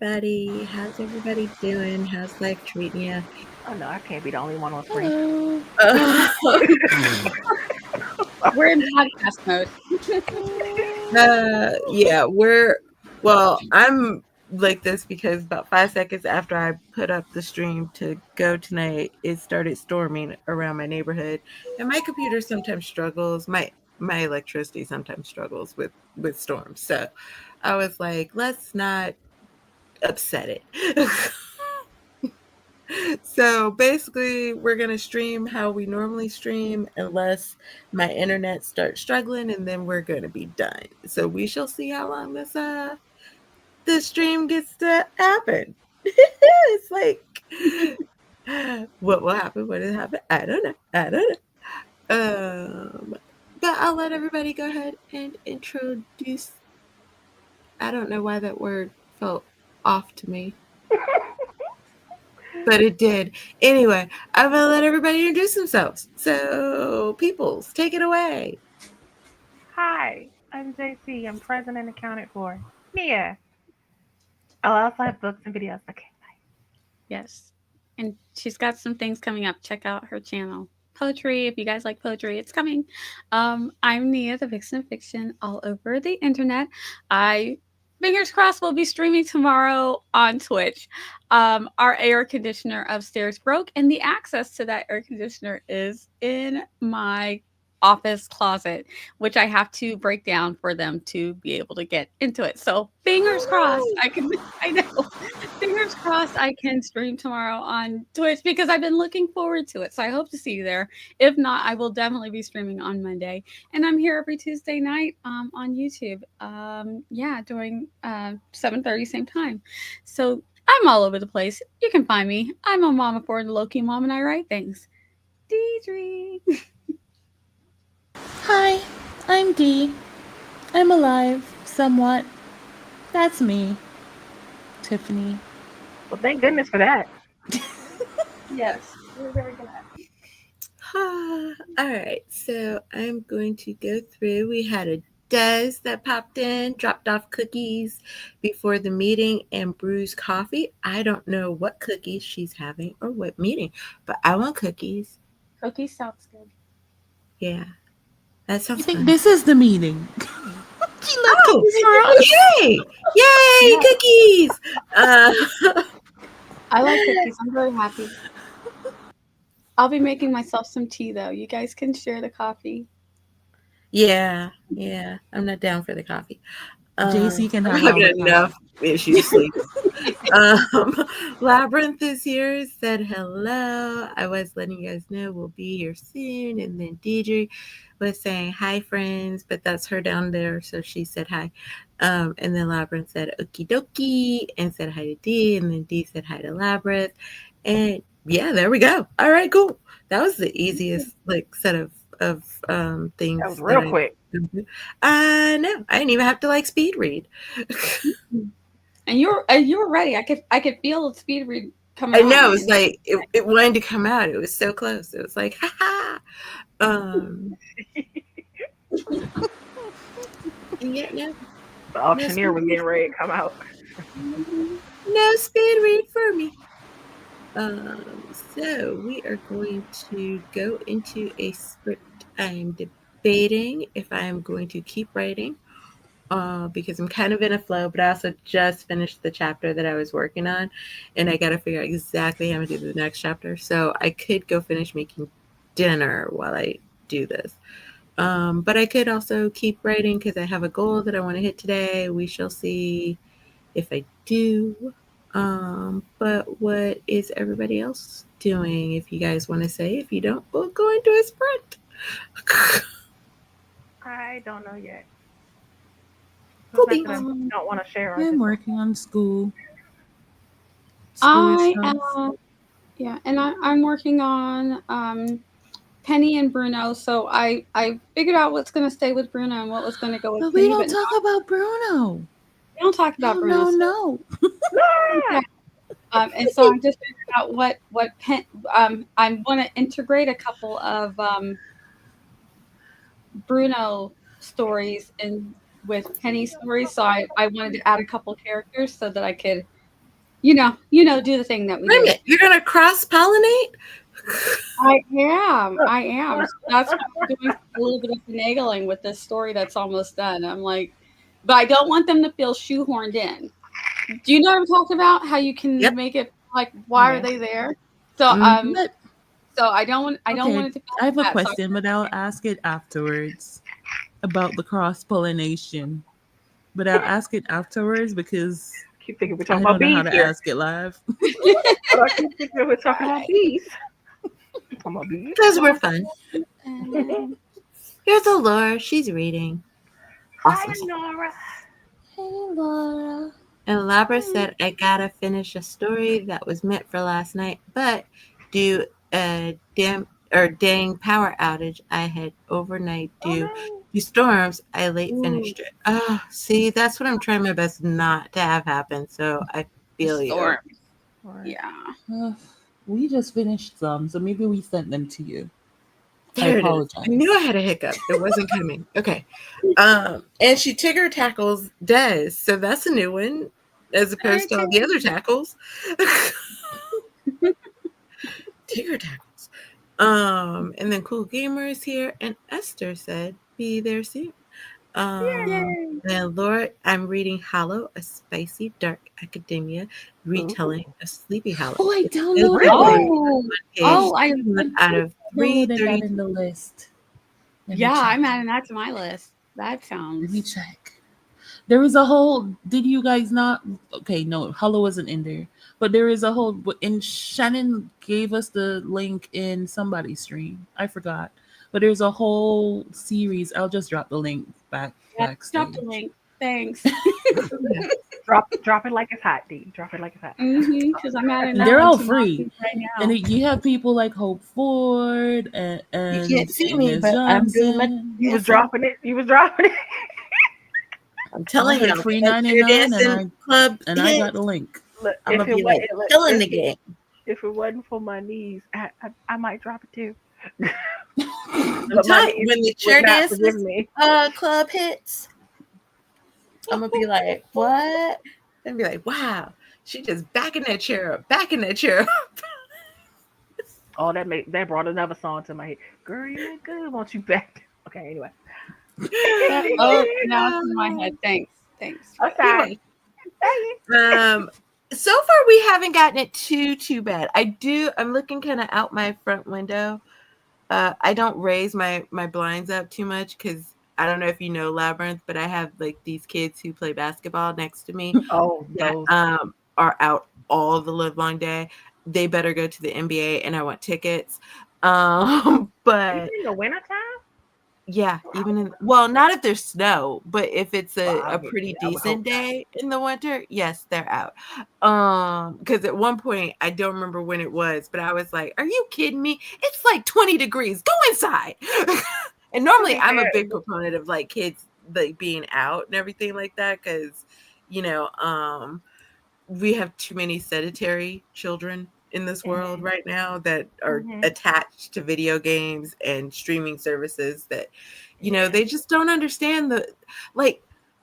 everybody. How's everybody doing? How's life treating you? Oh no, I can't be the only one on screen. Hello. We're in podcast mode. Yeah, I'm like this because about 5 seconds after I put up the stream to go tonight, it started storming around my neighborhood, and my computer sometimes struggles. My electricity sometimes struggles with storms, so I was like, let's not upset it. So basically, we're going to stream how we normally stream unless my internet starts struggling, and then we're going to be done. So we shall see how long this stream gets to happen. It's like, what will happen? What will happen? I don't know. But I'll let everybody go ahead and introduce. I don't know why that word felt off to me. But it did. Anyway, I'm going to let everybody introduce themselves. So, Peoples, take it away. Hi, I'm JC. I'm present and accounted for. Mia. I'll also have books and videos. Okay, bye. Yes. And she's got some things coming up. Check out her channel. Poetry, if you guys like poetry, it's coming. I'm Nia, the Vixen of Fiction, all over the internet. Fingers crossed, will be streaming tomorrow on Twitch. Our air conditioner upstairs broke, and the access to that air conditioner is in my office closet, which I have to break down for them to be able to get into it. So fingers crossed, I know, fingers crossed I can stream tomorrow on Twitch because I've been looking forward to it. So I hope to see you there. If not, I will definitely be streaming on Monday. And I'm here every Tuesday night on YouTube. During 7:30 same time. So I'm all over the place. You can find me. I'm a mama for the low-key mom, and I write things. Deidre. Hi, I'm Dee. I'm alive, somewhat. That's me. Tiffany. Well, thank goodness for that. Yes, we're very glad. All right, so I'm going to go through. We had a Des that popped in, dropped off cookies before the meeting, and brews coffee. I don't know what cookies she's having or what meeting, but I want cookies. Cookies sounds good. Yeah, that sounds I think fun. this is the meeting. She left cookies for us. Yay, cookies! I like cookies. I'm very happy. I'll be making myself some tea, though. You guys can share the coffee. Yeah, I'm not down for the coffee. JC can I'm have all having the enough issues sleeping. Labyrinth is here, said hello. I was letting you guys know we'll be here soon. And then Deidre was saying hi, friends, but that's her down there. So she said hi. And then Labyrinth said okie dokie and said hi to Dee. And then Dee said hi to Labyrinth. And yeah, there we go. All right, cool. That was the easiest set of things. That was real quick. No, I didn't even have to speed read. And you were ready. I could feel the speed read coming. I know, it was like it wanted to come out. It was so close. It was like, ha ha. Yeah, no. The auctioneer was getting ready to come out. No speed read for me. So we are going to go into a script. I'm debating if I am going to keep writing because I'm kind of in a flow, but I also just finished the chapter that I was working on, and I got to figure out exactly how to do the next chapter. So I could go finish making dinner while I do this. But I could also keep writing because I have a goal that I want to hit today. We shall see if I do. But what is everybody else doing? If you guys want to say, if you don't, we'll go into a sprint. I don't know yet. Cool. I don't want to share. I'm working on school. And I'm working on Penny and Bruno. So I figured out what's going to stay with Bruno and what was going to go with But Penny. we don't talk about Bruno. We don't talk about Bruno. No. And so I'm just figuring out what I want to integrate a couple of Bruno stories in with Penny stories. So I wanted to add a couple characters so that I could do the thing that we Wait a do. minute, you're gonna cross pollinate? I am. So that's why I'm doing a little bit of finagling with this story that's almost done. I'm like, but I don't want them to feel shoehorned in. Do you know what I'm talking about? How you can Yep. make it like, why are Yeah. they there? So Mm-hmm. But I don't want okay, it to feel I have a like that. So question, but I'll ask it afterwards about the cross pollination. But I'll ask it afterwards because Keep thinking we're talking I about don't know how bees to here. ask it live. But I keep thinking we're talking about bees. Talking about bees. Because we're fun. um, Here's Laura. She's reading. Hi, Awesome. Nora. Hey, Laura. And Labra said, I gotta finish a story that was meant for last night, but due a dang power outage I had overnight Oh due no. to storms, I late ooh, finished it. Oh, see, that's what I'm trying my best not to have happen. So I the feel you. storm. Right. Yeah. Uh, we just finished some, so maybe we sent them to you. I There it is. I knew I apologize. had a hiccup. It wasn't coming. Okay. And she Tigger tackles Des, so that's a new one as opposed to all the other tackles. Tigger tackles. And then Cool Gamer is here, and Esther said, "Be there soon." Um, Yay. and Laura, I'm reading Hollow, a spicy dark academia retelling Ooh. of Sleepy Hollow. Oh, I It's so downloaded good. it. Oh, Page oh, I 2 out of Downloaded that 330. in the list. Let me yeah, check. I'm adding that to my list. That Let me sounds check. There was a whole. Did you guys not? Okay, no, Hollow wasn't in there. But there is a whole. And Shannon gave us the link in somebody's stream. I forgot. But there's a whole series. I'll just drop the link yeah. Drop the backstage. link. Thanks. Yeah. Drop it like it's hot, D. Drop it like it's hot. Because I'm adding that They're one all to my free. list right And now. you have people like Hope Ford and, You can't and see me, Ines but I'm doing my Johnson. You was dancing. dropping it. You was dropping it. I'm I telling heard y'all, free get your 99 dancing club and I got hits. the link. Look, I'm gonna be like look, killing the game. if it wasn't for my knees, I might drop it too. I'm But my telling knees when the would chair not forgive dances me. club hits, I'm gonna be like, what? And be like, wow, she just backing that chair up, backing that chair up. Oh, that brought another song to my head. Girl, you look good. Won't you back? Okay, anyway. Oh, now it's in my head. Thanks. Thanks. I'm You're sorry. welcome. So far we haven't gotten it too bad. I'm looking kind of out my front window. I don't raise my blinds up too much because I don't know if you know Labyrinth, but I have like these kids who play basketball next to me Oh, that those. are out all the live long day. They better go to the NBA, and I want tickets. Even But in the wintertime? yeah, even in, well, not if there's snow, but if it's Well, a pretty I would hope decent not. day in the winter, yes, they're out. Because at one point I don't remember when it was, but I was like, "Are you kidding me? It's like 20 degrees. Go inside." And To normally be I'm a fair, big proponent of like kids like being out and everything like that because you know, we have too many sedentary children in this world hmm right now that are hmm attached to video games and streaming services that yeah. they just don't understand the like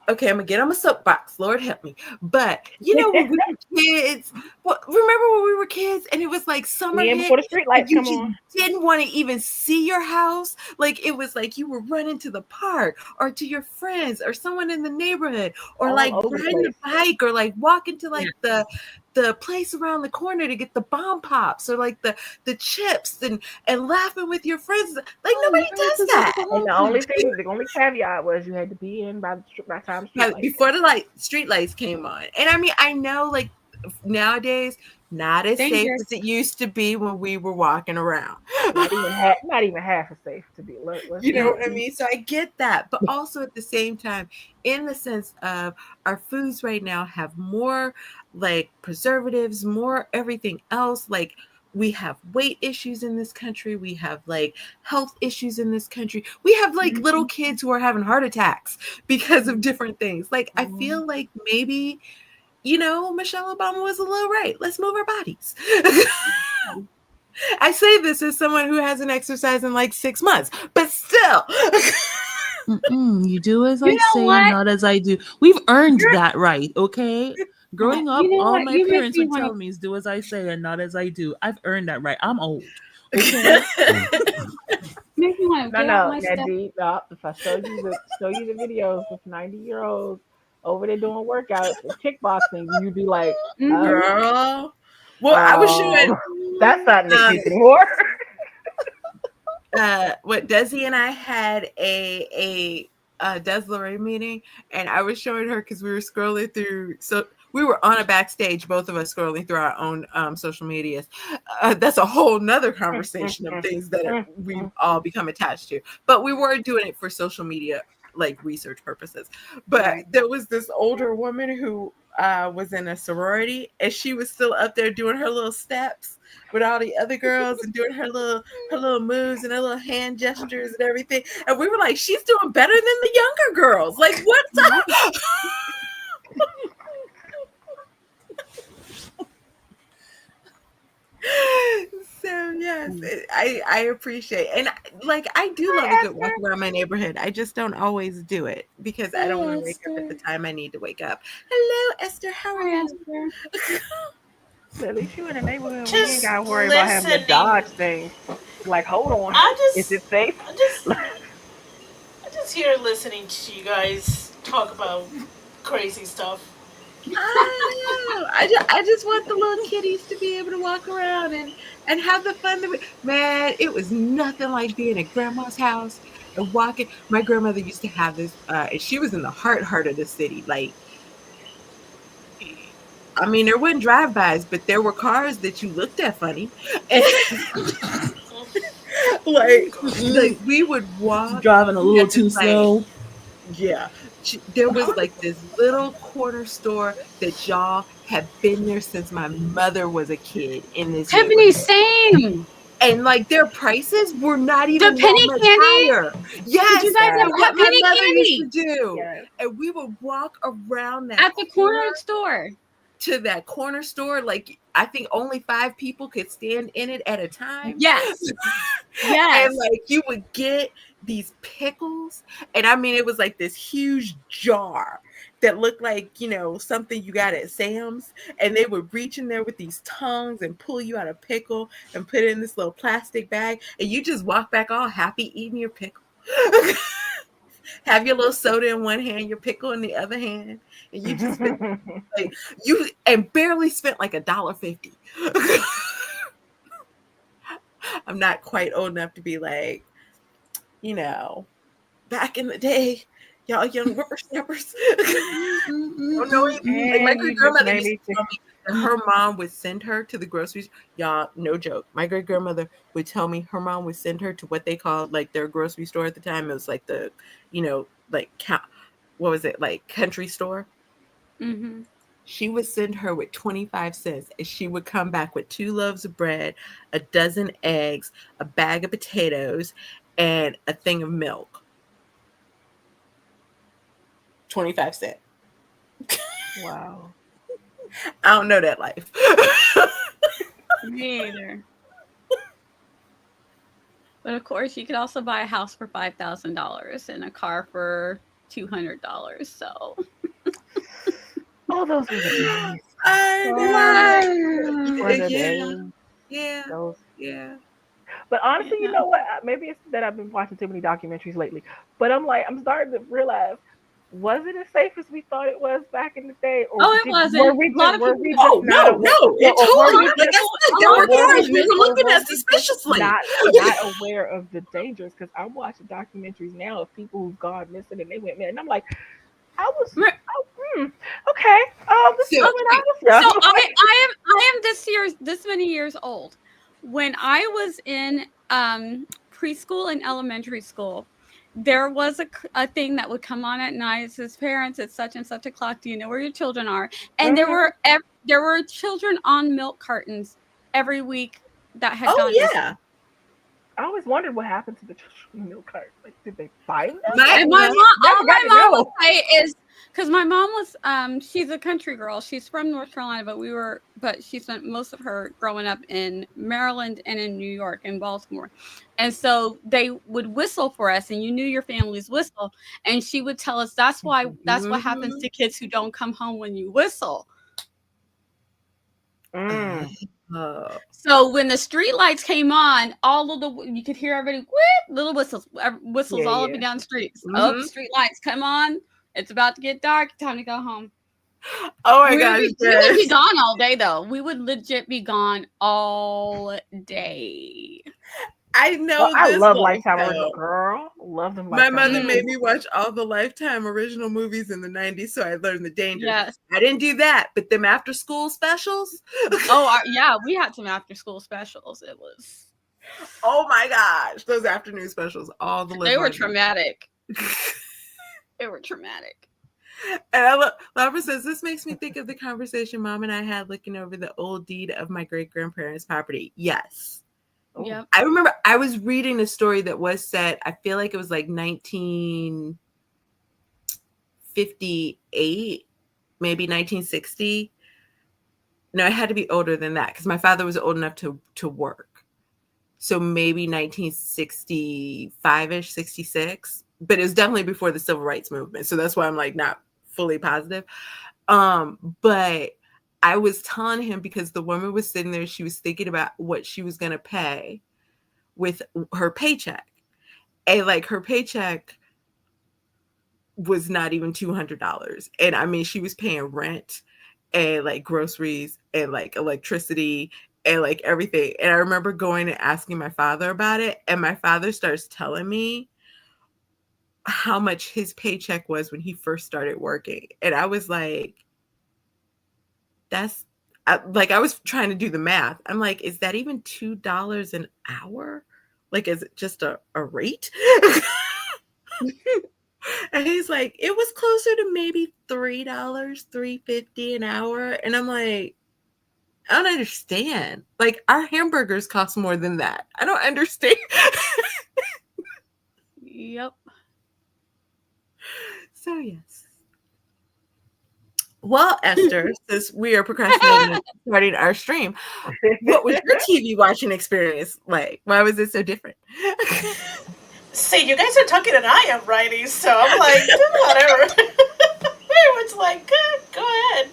okay, I'm gonna get on my soapbox, Lord help me, but when we were kids, well, remember when we were kids and it was like summer Me and hit before the street and lights you come just on. didn't want to even see your house, like it was like you were running to the park or to your friends or someone in the neighborhood or All like over the riding place. a bike or like walking to Yeah. like the place around the corner to get the bomb pops or like the chips and laughing with your friends. Like Oh, nobody where's does the that. And bomb? the only caveat was you had to be in by the time the street But lights came before the street lights came on. And I mean, I know like nowadays not as safe Dangerous. as it used to be when we were walking around. on. Not even half as safe to be. Let's You be know honest. what I mean? So I get that, but also at the same time, in the sense of our foods right now have more like preservatives, more everything else. Like we have weight issues in this country, we have like health issues in this country, we have like little Mhm. kids who are having heart attacks because of different things. Like I Mhm. feel like maybe Michelle Obama was a little right. Let's move our bodies. I say this as someone who hasn't exercised in like 6 months, but still. You do as You I know say, what? not as I do. We've earned that right, okay? Growing You up, know all what? my You make parents me would want to tell me is do as I say and not as I do. I've earned that right. I'm old. Okay. make me want to No, get out no, my stuff. Nadine. No, if I show you the videos of 90-year olds over there doing workouts and kickboxing, you'd be like, huh? Mm-hmm. Girl. Well, I was showing Um, that's not in the um kids anymore. what Desi and I had a Desleray meeting, and I was showing her because we were scrolling through. So we were on a backstage, both of us scrolling through our own social medias. That's a whole nother conversation of things that we've all become attached to. But we were doing it for social media like research purposes. But Right. there was this older woman who was in a sorority, and she was still up there doing her little steps with all the other girls and doing her little moves and her little hand gestures and everything. And we were like, she's doing better than the younger girls. Like, what's up? So yes, I appreciate, and like I do love a Hi, good walk Esther. around my neighborhood. I just don't always do it because I don't want Hey, to wake up at Esther. the time I need to wake up. Hello, Esther. How are Hi, you? Esther. At least you in a neighborhood where you ain't Just gotta worry about having to listening. dodge things. Like, hold on, I is just, it safe? I just, I just here listening to you guys talk about crazy stuff. I know. I just want the little kitties to be able to walk around and have the fun. Man, it was nothing like being at grandma's house and walking. My grandmother used to have this, and she was in the heart of the city. Like, I mean, there weren't drive-bys, but there were cars that you looked at funny, and like we would walk. Driving a She little had this too like slow. Yeah. There was like this little corner store that y'all have been there since my mother was a kid in this Tiffany, neighborhood. same. And like their prices were not The even that penny much candy. higher. Did you Yes, guys Yes, to ever what get my penny mother used to candy do. yes. And we would walk around that at the corner corner store? to that corner store. Like I think only 5 people could stand in it at a time. Yes. And Yes. like you would get these pickles, and I mean it was like this huge jar that looked like something you got at Sam's, and they would reach in there with these tongues and pull you out a pickle and put it in this little plastic bag, and you just walk back all happy eating your pickle. Have your little soda in one hand, your pickle in the other hand, and you just been like you and barely spent like $1.50. I'm not quite old enough to be like, you know, back in the day, y'all young whippersnappers. Don't know anything. Like my And great you just grandmother made used me to think. tell me that her mom would send her to the groceries. Y'all, no joke. My great grandmother would tell me her mom would send her to what they called like their grocery store at the time. It was like like what was it, like country store? Mm-hmm. She would send her with 25 cents, and she would come back with 2 loaves of bread, a dozen eggs, a bag of potatoes, and a thing of milk. 25 cents. Wow. I don't know that life. Me either. But of course, you could also buy a house for $5,000 and a car for $200. So Oh, those were the days. I know. Those wow. were the Yeah, days. yeah, Those. yeah. But honestly, you Yeah. know what? Maybe it's that I've been watching too many documentaries lately. But I'm like, I'm starting to realize, was it as safe as we thought it was back in the day, or Oh, it did wasn't. A lot of were people. we just Oh not no, aware, no! It A or lot were totally. we of Like I just people. said, A there lot were of were people we cars we just were admit. or looking were at we just suspiciously. not aware of the dangers? Because I'm watching documentaries now of people who've gone missing and they went missing, and I'm like, I was, okay, this is So when Okay, I was so young. I am this many years old. When I was in preschool and elementary school, there was a thing that would come on at night. It says, "Parents, it's such and such o'clock. Do you know where your children are?" And Mhm. there were children on milk cartons every week that had oh gone missing. yeah, I always wondered what happened to the children milk cart. Like, did they find them? my And Like, my my mom, never all got my to mom would know. say is because my mom was, she's a country girl. She's from North Carolina, but she spent most of her growing up in Maryland and in New York and Baltimore. And so they would whistle for us, and you knew your family's whistle. And she would tell us that's what happens mhm. to kids who don't come home when you whistle. Mm. Oh. So when the street lights came on, all of the you could hear everybody whip little whistles, whistles Yeah, all up yeah. and down the streets. Oh, Hmm. street lights come on. It's about to get dark. Time to go home. Oh my gosh, We would be yes. gone all day though. We would legit be gone all day. I Oh, know I this love life Lifetime original, though. girl. Love them My Lifetime mother made originals. Mm, me watch all the Lifetime original movies in the 90s, so I learned the dangers. yes. I didn't do that, but them after school specials, Oh, yeah. We had some after school specials. It was oh my gosh, those afternoon specials, all the Liv they were Martin. traumatic. They were traumatic. And I love, Laura says, this makes me think of the conversation mom and I had looking over the old deed of my great grandparents' property. Yes. Oh, Yep. I remember I was reading a story that was set, I feel like it was like 1958, maybe 1960. No, it had to be older than that because my father was old enough to work. So maybe 1965-ish, 66. But it was definitely before the civil rights movement. So that's why I'm like not fully positive. But I was telling him because the woman was sitting there, she was thinking about what she was gonna pay with her paycheck. And like her paycheck was not even $200. And I mean, she was paying rent and like groceries and like electricity and like everything. And I remember going and asking my father about it. And my father starts telling me how much his paycheck was when he first started working. And I was like, that's like, I was trying to do the math. I'm like, is that even $2 an hour? Like, is it just a rate? And he's like, it was closer to maybe $3, $3.50 an hour. And I'm like, I don't understand. Like our hamburgers cost more than that. I don't understand. Yep. So yes. Well, Esther, since we are procrastinating and starting our stream, what was your TV watching experience like? Why was it so different? See, you guys are talking and I am writing, so I'm like, whatever. Everyone's like, go ahead.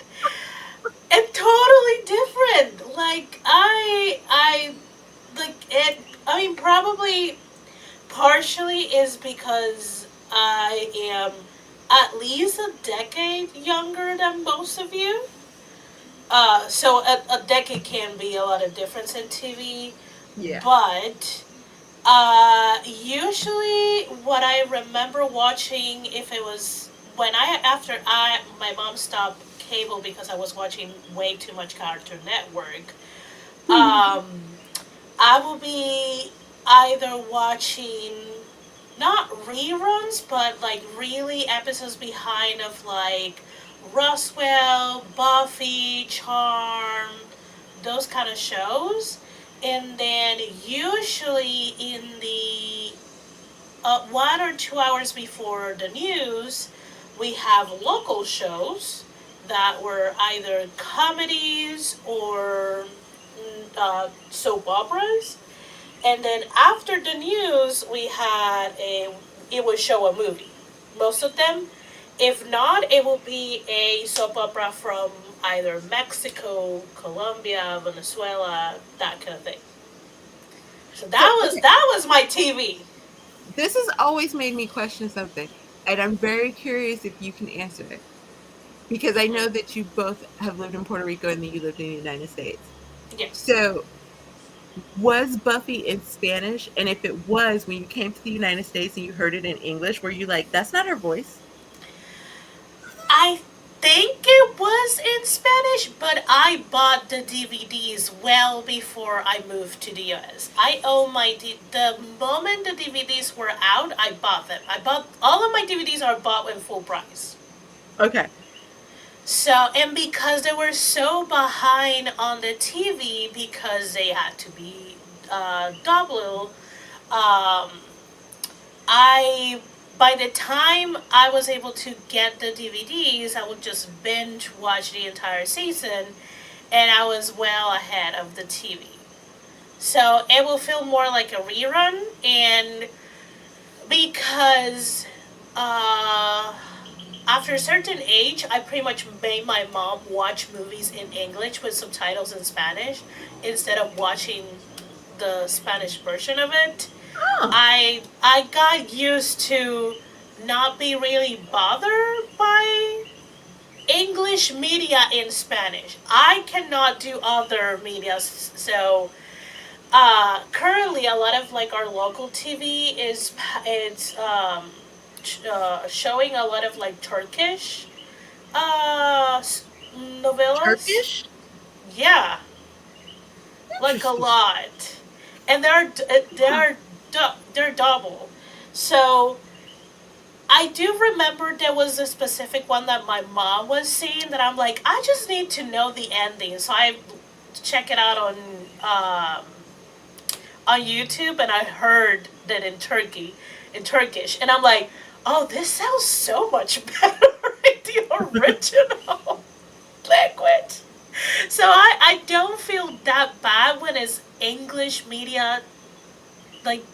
And totally different. Like like it. I mean, probably partially is because I am at least a decade younger than most of you. So a decade can be a lot of difference in TV, Yeah. but usually what I remember watching, if it was when after my mom stopped cable because I was watching way too much Cartoon Network, um, I will be either watching not reruns, but like really episodes behind of like Roswell, Buffy, Charm, those kind of shows. And then usually in the 1 or 2 hours before the news, we have local shows that were either comedies or soap operas. And then after the news, it would show a movie. Most of them. If not, it will be a soap opera from either Mexico, Colombia, Venezuela, that kind of thing. So So okay, that was my TV. this has always made me question something, and I'm very curious if you can answer it because I know that you both have lived in Puerto Rico and then you lived in the United States. Yes. So was Buffy in Spanish? And if it was, when you came to the United States and you heard it in English, were you like, that's not her voice? I think it was in Spanish, but I bought the DVDs well before I moved to the US. I own the moment the DVDs were out, I bought them. I bought all of my DVDs are bought with full price. Okay. So, and because they were so behind on the TV because they had to be double, um, I by the time I was able to get the DVDs, I would just binge watch the entire season, and I was well ahead of the TV. So it will feel more like a rerun, and because after a certain age, I pretty much made my mom watch movies in English with subtitles in Spanish instead of watching the Spanish version of it. Oh, I got used to not be really bothered by English media in Spanish. I cannot do other media, so currently a lot of like our local TV is it's showing a lot of like Turkish uh novellas. Turkish? Yeah, like a Interesting. lot, and they're double. So I do remember there was a specific one that my mom was seeing that I'm like, I just need to know the ending, so I check it out on YouTube, and I heard that in Turkish, and I'm like, oh, this sounds so much better in the original language. So I don't feel that bad when it's English media like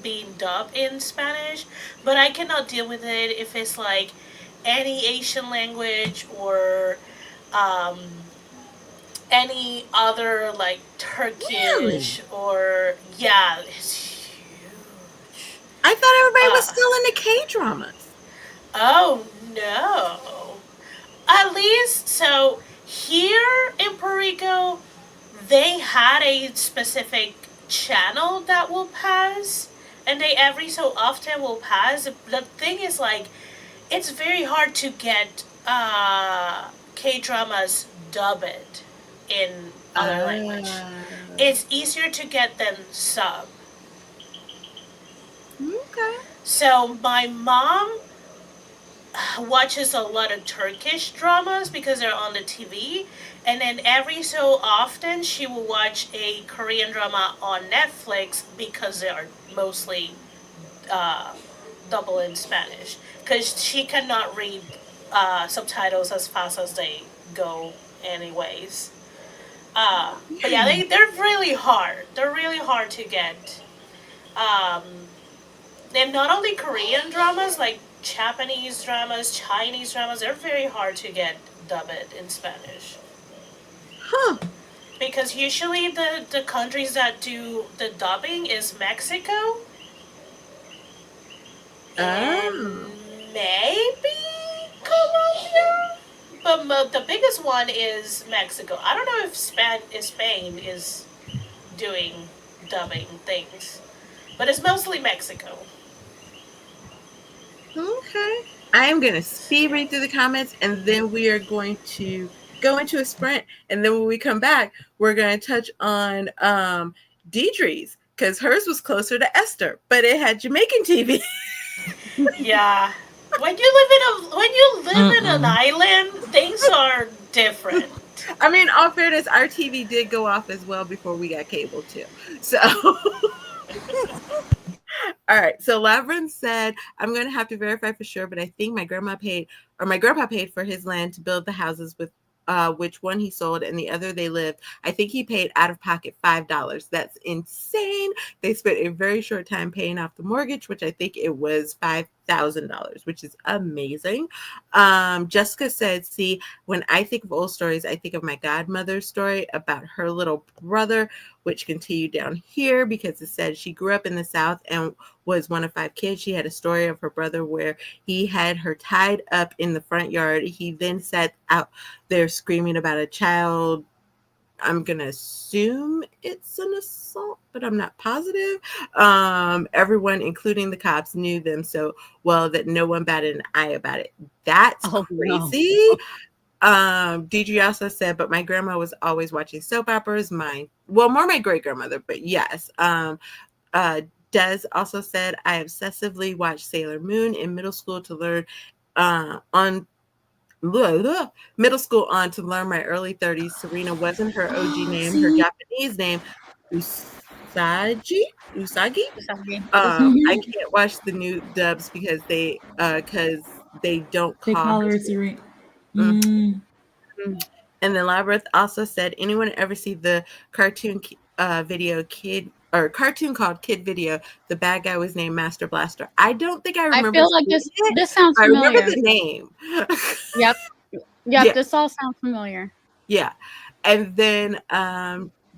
being dubbed in Spanish, but I cannot deal with it if it's like any Asian language or um, any other like Really? Turkish or yeah, it's huge. I thought everybody was Uh, still into K dramas. oh no. At least so here in Puerto Rico, they had a specific channel that will pass, and they every so often will pass. The thing is like it's very hard to get K dramas dubbed in other language. Uh, It's easier to get than sub. okay. So my mom watches a lot of Turkish dramas because they're on the TV, and then every so often she will watch a Korean drama on Netflix because they are mostly uh, double in Spanish because she cannot read subtitles as fast as they go, anyways. But yeah, Yeah. they're really hard. They're really hard to get. Um, and not only Korean dramas, like Japanese dramas, Chinese dramas, they're very hard to get dubbed in Spanish. Huh. Because usually the countries that do the dubbing is Mexico and Oh. maybe Colombia. But the biggest one is Mexico. I don't know if Spain is doing dubbing things, but it's mostly Mexico. Okay. I am going to So speed yeah. read through the comments and then we are going to go into a sprint. And then when we come back, we're going to touch on Deidre's because hers was closer to Esther, but it had Jamaican TV. Yeah. When you live in an Mm-mm. island, things are different. I mean, all fairness, our TV did go off as well before we got cable too. So, all right. So Labyrinth said, I'm going to have to verify for sure, but I think my grandma paid or my grandpa paid for his land to build the houses with which one he sold and the other they lived. I think he paid out of pocket $5. That's insane. They spent a very short time paying off the mortgage, which I think it was $5,000, which is amazing. Jessica said, see, when I think of old stories, I think of my godmother's story about her little brother, which continued down here because it said she grew up in the South and was one of 5 kids. She had a story of her brother where he had her tied up in the front yard. He then sat out there screaming about a child. I'm going to assume it's an assault, but I'm not positive. Everyone, including the cops, knew them so well that no one batted an eye about it. That's Oh no. crazy. Deidre also said, but my grandma was always watching soap operas. Mine, well, more my great grandmother, but yes. Uh, Des also said, I obsessively watched Sailor Moon in middle school to learn on blah, blah, middle school on to learn my early 30s. Serena wasn't her OG name, her See? Japanese name, Usagi. Usagi. I Mhm. can't watch the new dubs because they don't They call call her. her Serene. Mhm. Mm. And then Labyrinth also said, anyone ever see the cartoon video Kid or cartoon called Kid Video. The bad guy was named Master Blaster. I don't think I I remember feel like seeing it, this sounds but I remember familiar. the name. Yep. Yep, Yeah, this all sounds familiar. yeah. And then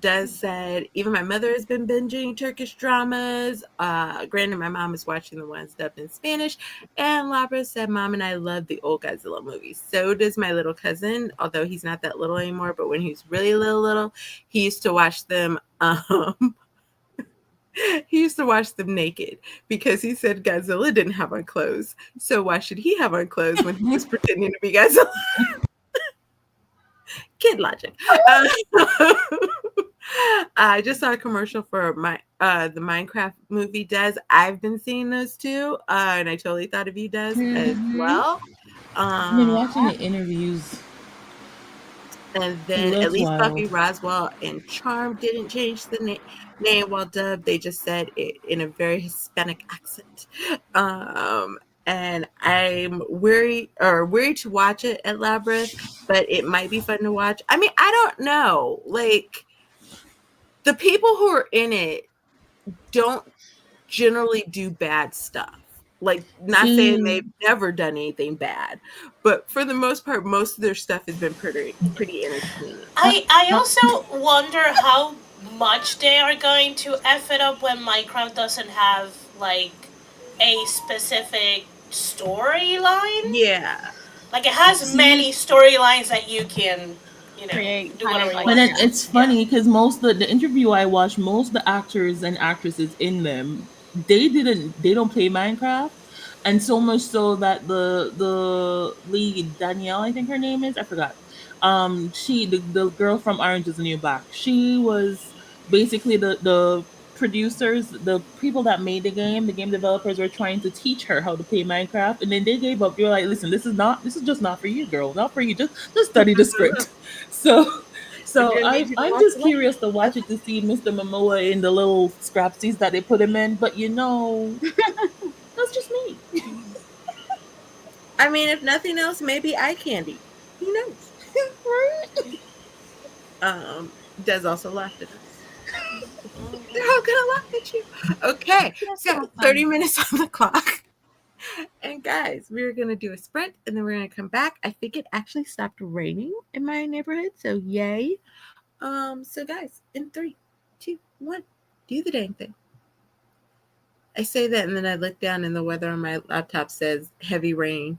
Des said, even my mother has been binging Turkish dramas. Granted, my mom is watching the ones dubbed in Spanish. And Labra said, Mom and I love the old Godzilla movies. So does my little cousin, although he's not that little anymore. But when he was really little, he used to watch them. He used to watch them naked because he said Godzilla didn't have on clothes. So why should he have on clothes when he was pretending to be Godzilla? Kid logic. I just saw a commercial for my the Minecraft movie. Des, I've been seeing those too, and I totally thought of you, Des, as Mm-hmm. well. I've been Um, watching the interviews. and It then at looks least Buffy, wild. Roswell, and Charm didn't change the name while dubbed. They just said it in a very Hispanic accent. Um, and I'm weary to watch it at Labyrinth, but it might be fun to watch. I mean, I don't know. Like the people who are in it don't generally do bad stuff. Like, not saying See, they've never done anything bad, but for the most part, most of their stuff has been pretty entertaining. uh, I uh, also wonder how much they are going to F it up when Minecraft doesn't have like a specific storyline. Yeah. Like it has see, many storylines that you can, Create do kind whatever of you like, but want it, to yeah. do. it's Yeah. funny because most of the interview I watched, most of the actors and actresses in them, they don't play Minecraft, and so much so that the lead Danielle, I think her name is, I forgot. She the girl from Orange Is the New Black. She was basically the producers, the people that made the game developers were trying to teach her how to play Minecraft, and then they gave up. You're like, listen, this is just not for you, girl, not for you. Just study the script. So We're so gonna need I'm you to I'm watch just the lab. curious to watch it to see Mr. Momoa in the little scrapsies that they put him in. But that's just me. I mean, if nothing else, maybe eye candy. Who knows? Right? Des also laughed at us. They're Mhm. all gonna laugh at you. Okay, That's so awesome. 30 minutes on the clock. And guys, we're gonna do a sprint and then we're gonna come back. I think it actually stopped raining in my neighborhood, so yay. So guys, in 3, 2, 1, do the dang thing. I say that and then I look down and the weather on my laptop says heavy rain.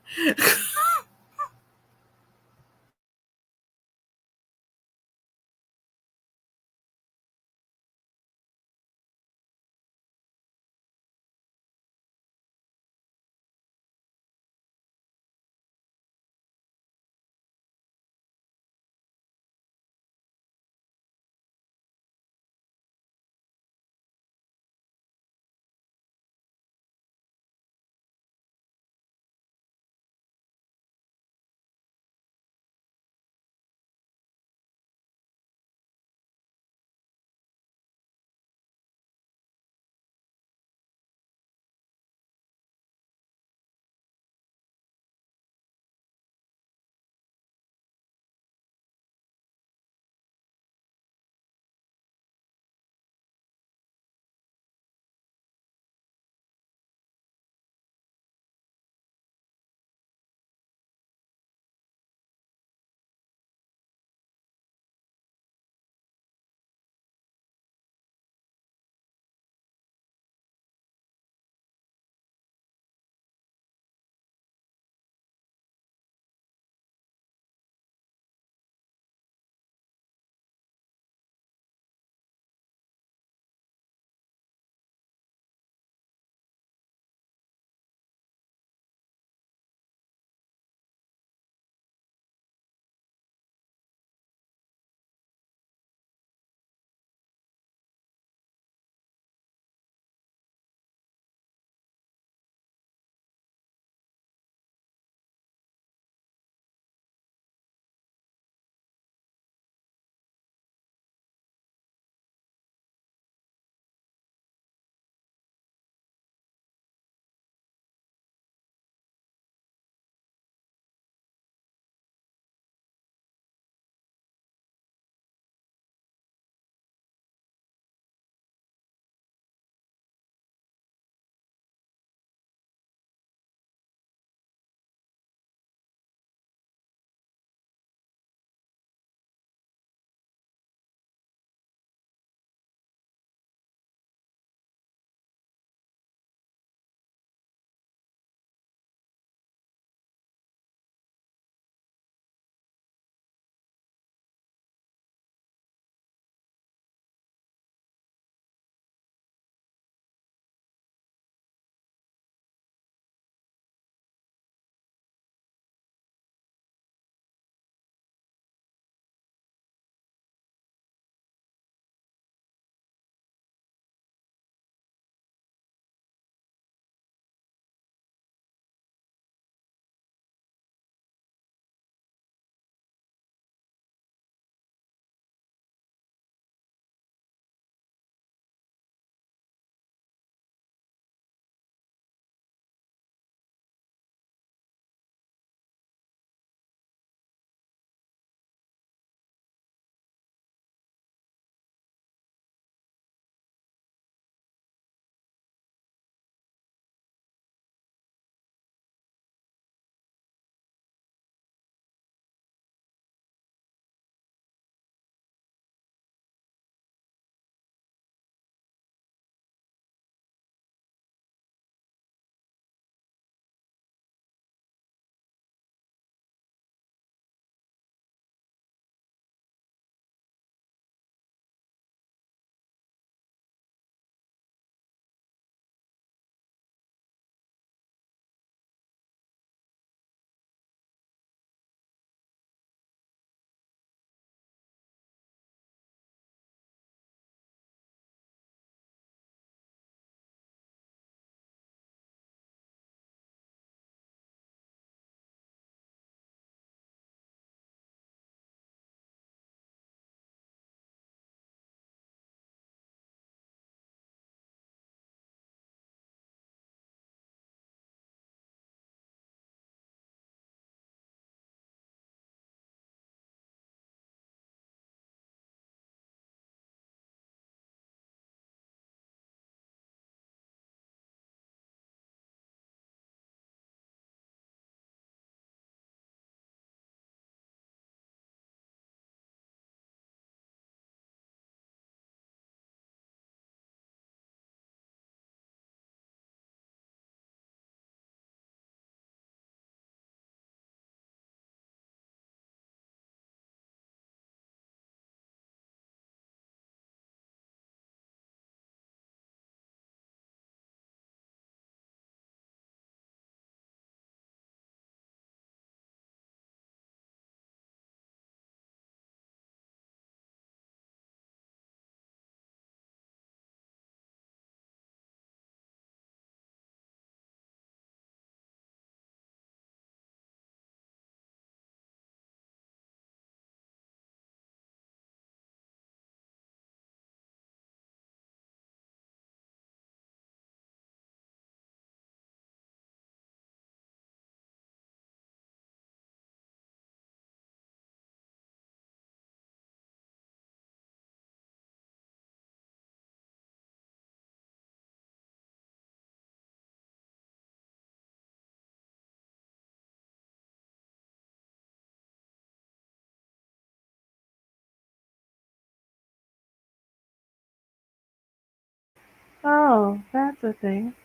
Oh, that's a thing.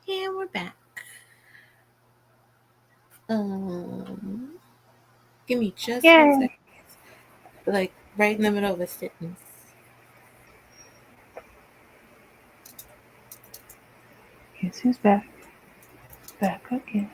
And we're back. Um, Give me just one Yay. second. Like right in the middle of a sentence. Guess who's back? Back again.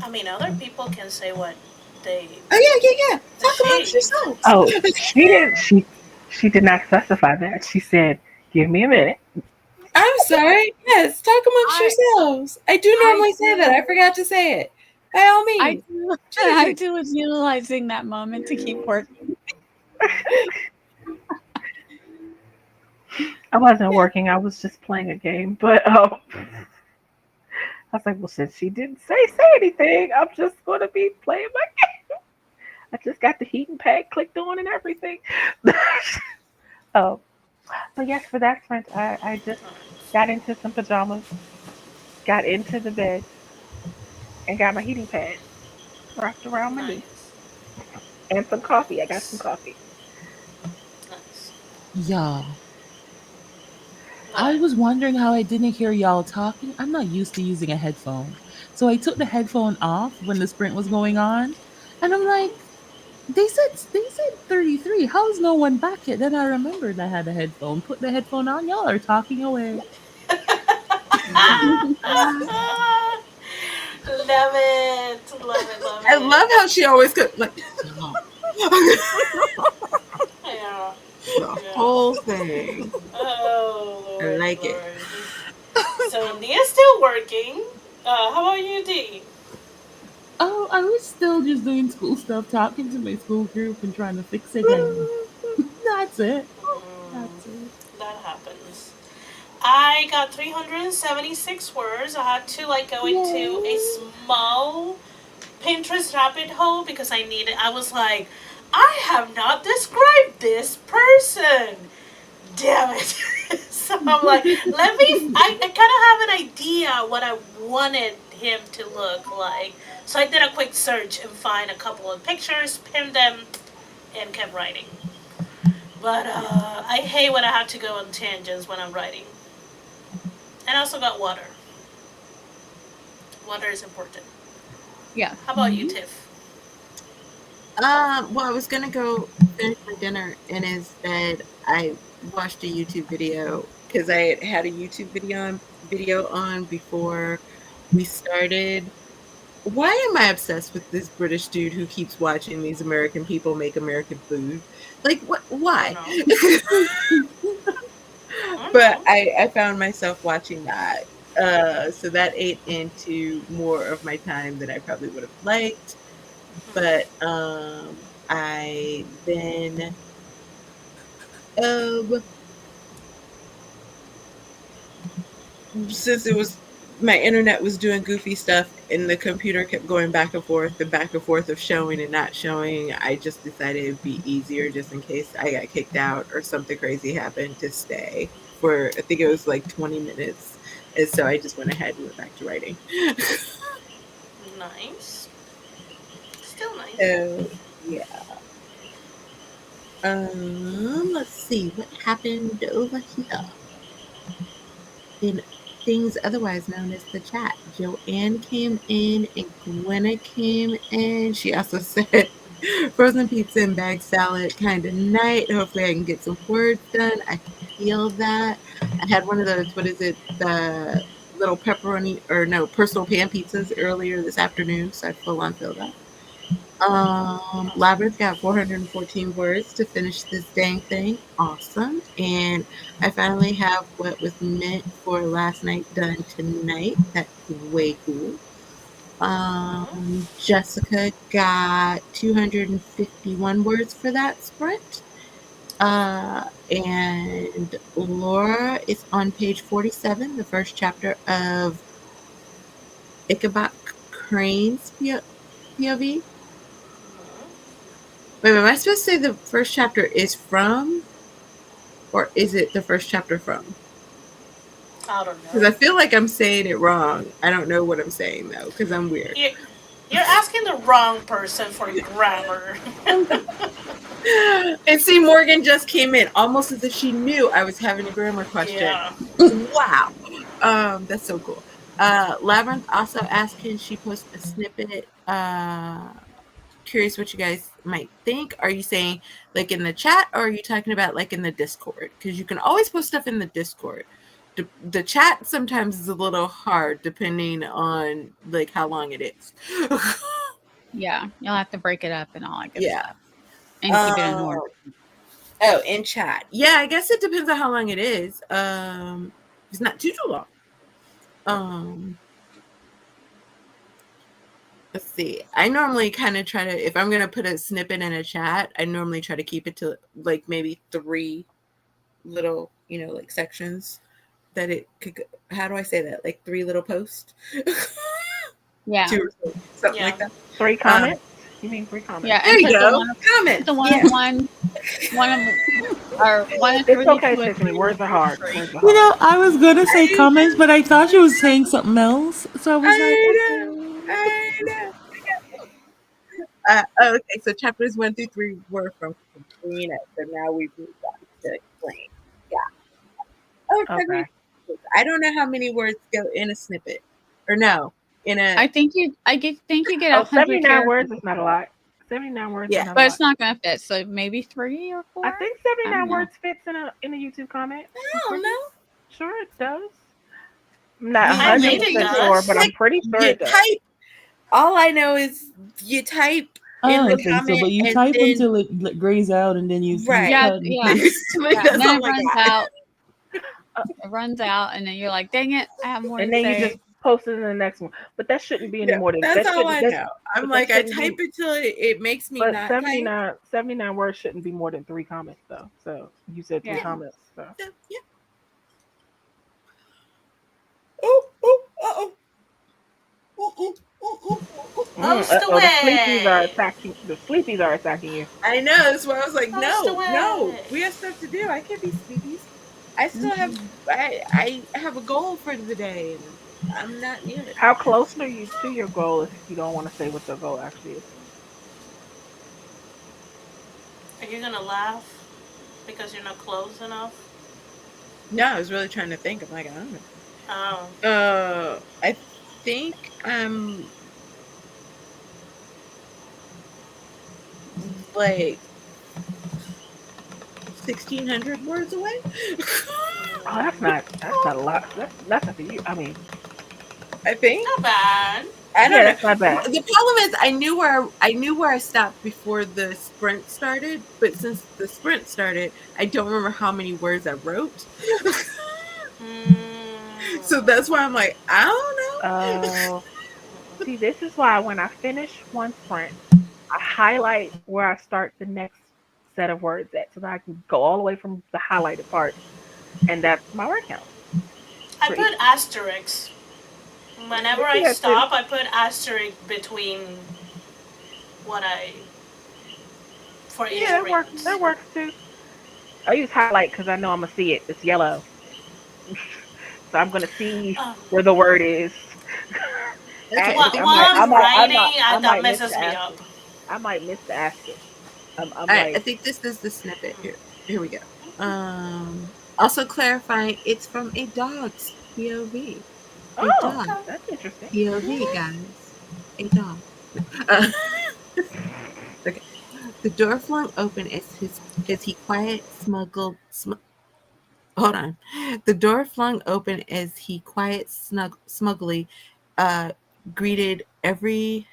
I mean, other people can say what they. Oh yeah, yeah, yeah. Talk amongst She. yourselves. Oh, she didn't. She did not specify that. She said, "Give me a minute." I'm sorry. Yes, talk amongst I yourselves. I do I normally say that. do I forgot to say it. By all I means. do I Jesus. do was utilizing that moment to keep working. I wasn't Yeah. working. I was just playing a game. But I was like, well, since she didn't say anything, I'm just going to be playing my game. I just got the heating pad clicked on and everything. Oh, so yes, for that sprint, I just got into some pajamas, got into the bed, and got my heating pad wrapped around my knee Nice. and some coffee. I got some Nice. coffee. Nice. Yeah. I What? was wondering how I didn't hear y'all talking. I'm not used to using a headphone. So I took the headphone off when the sprint was going on. And I'm Mhm. like, they said 33. How's no one back yet? Then I remembered I had a headphone. Put the headphone on. Y'all are talking away. Love it. Love it. Love I love it. how she always could like yeah. Yeah. The Yeah. whole thing. Oh, I Lord, like it. Lord. So Nia's still working. How about you, D? Oh, I was still just doing school stuff, talking to my school group and trying to fix a game. That's it. Mm, That's it. that happens. I got 376 words. I had to like go into a Yay. small Pinterest rabbit hole because I needed. I was like, I have not described this person. Damn it. So I'm like, let me. I kind of have an idea what I wanted him to look like. So I did a quick search and find a couple of pictures, pinned them, and kept writing. But I hate when I have to go on tangents when I'm writing. And I also got water. Water is important. Yeah. How about you, Mhm. Tiff? Well, I was gonna go finish my dinner, and instead I watched a YouTube video because I had a YouTube video on before we started. Why am I obsessed with this British dude who keeps watching these American people make American food? Like, what? I don't Why? know. I don't But know. I found myself watching that. So that ate into more of my time than I probably would have liked. But I then um since it was my internet was doing goofy stuff and the computer kept going back and forth of showing and not showing, I just decided it'd be easier just in case I got kicked out or something crazy happened to stay for I think it was like 20 minutes. And so I just went ahead and went back to writing. Nice. Still nice. So yeah. Let's see what happened over here in things otherwise known as the chat. Joanne came in and Gwenna came in. She also said frozen pizza and bag salad kind of night. Hopefully I can get some words done. I feel that. I had one of those, what is it, the little pepperoni or no, personal pan pizzas earlier this afternoon. So I full on feel that. Awesome. Labyrinth got 414 words to finish this dang thing. Awesome. And I finally have what was meant for last night done tonight. That's way cool. Mm-hmm. Jessica got 251 words for that sprint. And Laura is on page 47, the first chapter of Ichabod Crane's POV. Mm-hmm. Wait, am I supposed to say the first chapter is from? or is it the first chapter from? I don't Because I know. feel like I'm saying it wrong. I don't know what I'm saying though, because I'm weird. You, you're asking the wrong person for grammar. And see, Morgan just came in almost as if she knew I was having a grammar question. Yeah. Wow. That's so cool. Labyrinth also asked, can she post a snippet? Curious what you guys might think. Are you saying like in the chat, or are you talking about like in the Discord? Because you can always post stuff in the Discord. The chat sometimes is a little hard depending on like how long it is. Yeah, you'll have to break it up and all that good Yeah. stuff, and keep it in Um, order. oh, in chat. Yeah, I guess it depends on how long it is. It's not too long. Um, let's see. I normally kind of try to, if I'm gonna put a snippet in a chat, I normally try to keep it to like maybe three little, like sections that it could go. How do I say that? Like three little posts, Yeah, two or something Yeah. like that. 3 Um, comments? You mean 3 comments? yeah, there and you put the go. one, put Comments. the one Yeah. of one of or one of It's three, okay, two of Tiffany. three, Words are two of hard. three. Words are hard. I was gonna say I comments, know. but I thought you was saying something else. So I was like, I know. okay. I know. Okay, so chapters 1 through 3 were from Katrina, so now we've moved on to explain. Yeah. Oh, Okay. I don't know how many words go in a snippet, or no, in a Think you get Oh, 100 79 characters, words is not a lot. 79 words is yeah. not a but it's lot. not gonna fit. So maybe 3 or 4. I think I don't 79 know. words fits in a YouTube comment. I I'm don't pretty know. sure it does. I'm not You I you think it 100% sure, but does. I'm like pretty sure you it does. type. All I know is you type I in the don't think so, comment but you and type then until it like, grays out, and then you right. Yeah, cut and yeah, paste. Like, yeah. And that's then all it I runs got. out. Uh, It runs out, and then you're like, "Dang it, I have more to and then you just say." post it in the next one. But that shouldn't be any Yeah, more than that's that all shouldn't I that's know. I'm but that like I shouldn't type be until it makes me but not type. 79 words shouldn't be more than 3 comments though. So you said three Yeah. comments. So So, yeah. Oh, oh, oh, oh, oh, oh, oh. Post oh, the sleepies are away. attacking. The sleepies are attacking you. I know. That's why I was like, Post no, no, away. we have stuff to do. I can't be sleepies. I still have, Mm-mm. I have a goal for the day, and I'm not near it. How close are you to your goal if you don't want to say what the goal actually is? Are you gonna laugh because you're not close enough? No, I was really trying to think. I'm like, I don't Oh. know. I think I'm like 1,600 words away. Oh, Mm, that's not a lot. That's not for you. I mean, I think. not bad. I yeah, don't know. that's not bad. The problem is I knew where I stopped before the sprint started, but since the sprint started, I don't remember how many words I wrote. Mm, So that's why I'm like, I don't know. Oh, see, this is why when I finish one sprint, I highlight where I start the next set of words at, so that I can go all the way from the highlighted part, and that's my word count. I Pretty. put asterisks. Whenever You do I that too. stop, I put asterisk between what I for each Yeah, that works. sprint. That works too. I use highlight because I know I'm gonna see it. It's yellow, so I'm gonna see Um, where the word is. Okay, I think while this I'm is writing, I that might miss messes the me up. asterisk. I might miss the asterisk. I'm all right. I like, think this is the snippet here. Here we go. Also clarifying, it's from a dog's POV. A oh, dog Okay. that's interesting. POV, Mhm. guys. A dog. Uh, okay. The door flung open as he quiet smuggled. Hold on. The door flung open as he quiet smugly uh, greeted every.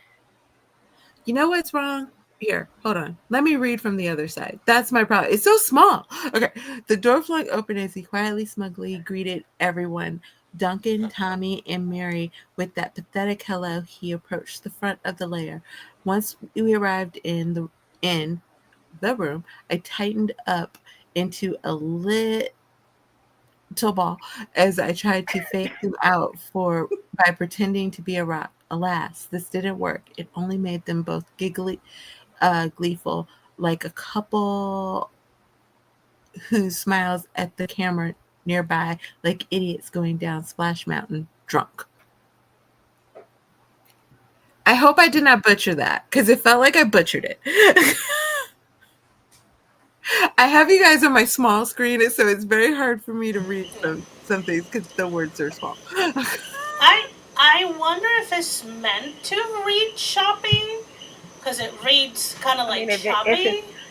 You know what's wrong? Here, hold on. Let me read from the other side. That's my problem. It's so small. Okay. The door flung open as he quietly, smugly greeted everyone. Duncan, Tommy, and Mary with that pathetic hello. He approached the front of the lair. Once we arrived in the room, I tightened up into a little ball as I tried to fake them out for by pretending to be a rock. Alas, this didn't work. It only made them both gleeful, like a couple who smiles at the camera nearby like idiots going down Splash Mountain drunk. I hope I did not butcher that because it felt like I butchered it. I have you guys on my small screen, so it's very hard for me to read some things because the words are small. I wonder if it's meant to read shopping because it reads kind of I like mean, choppy.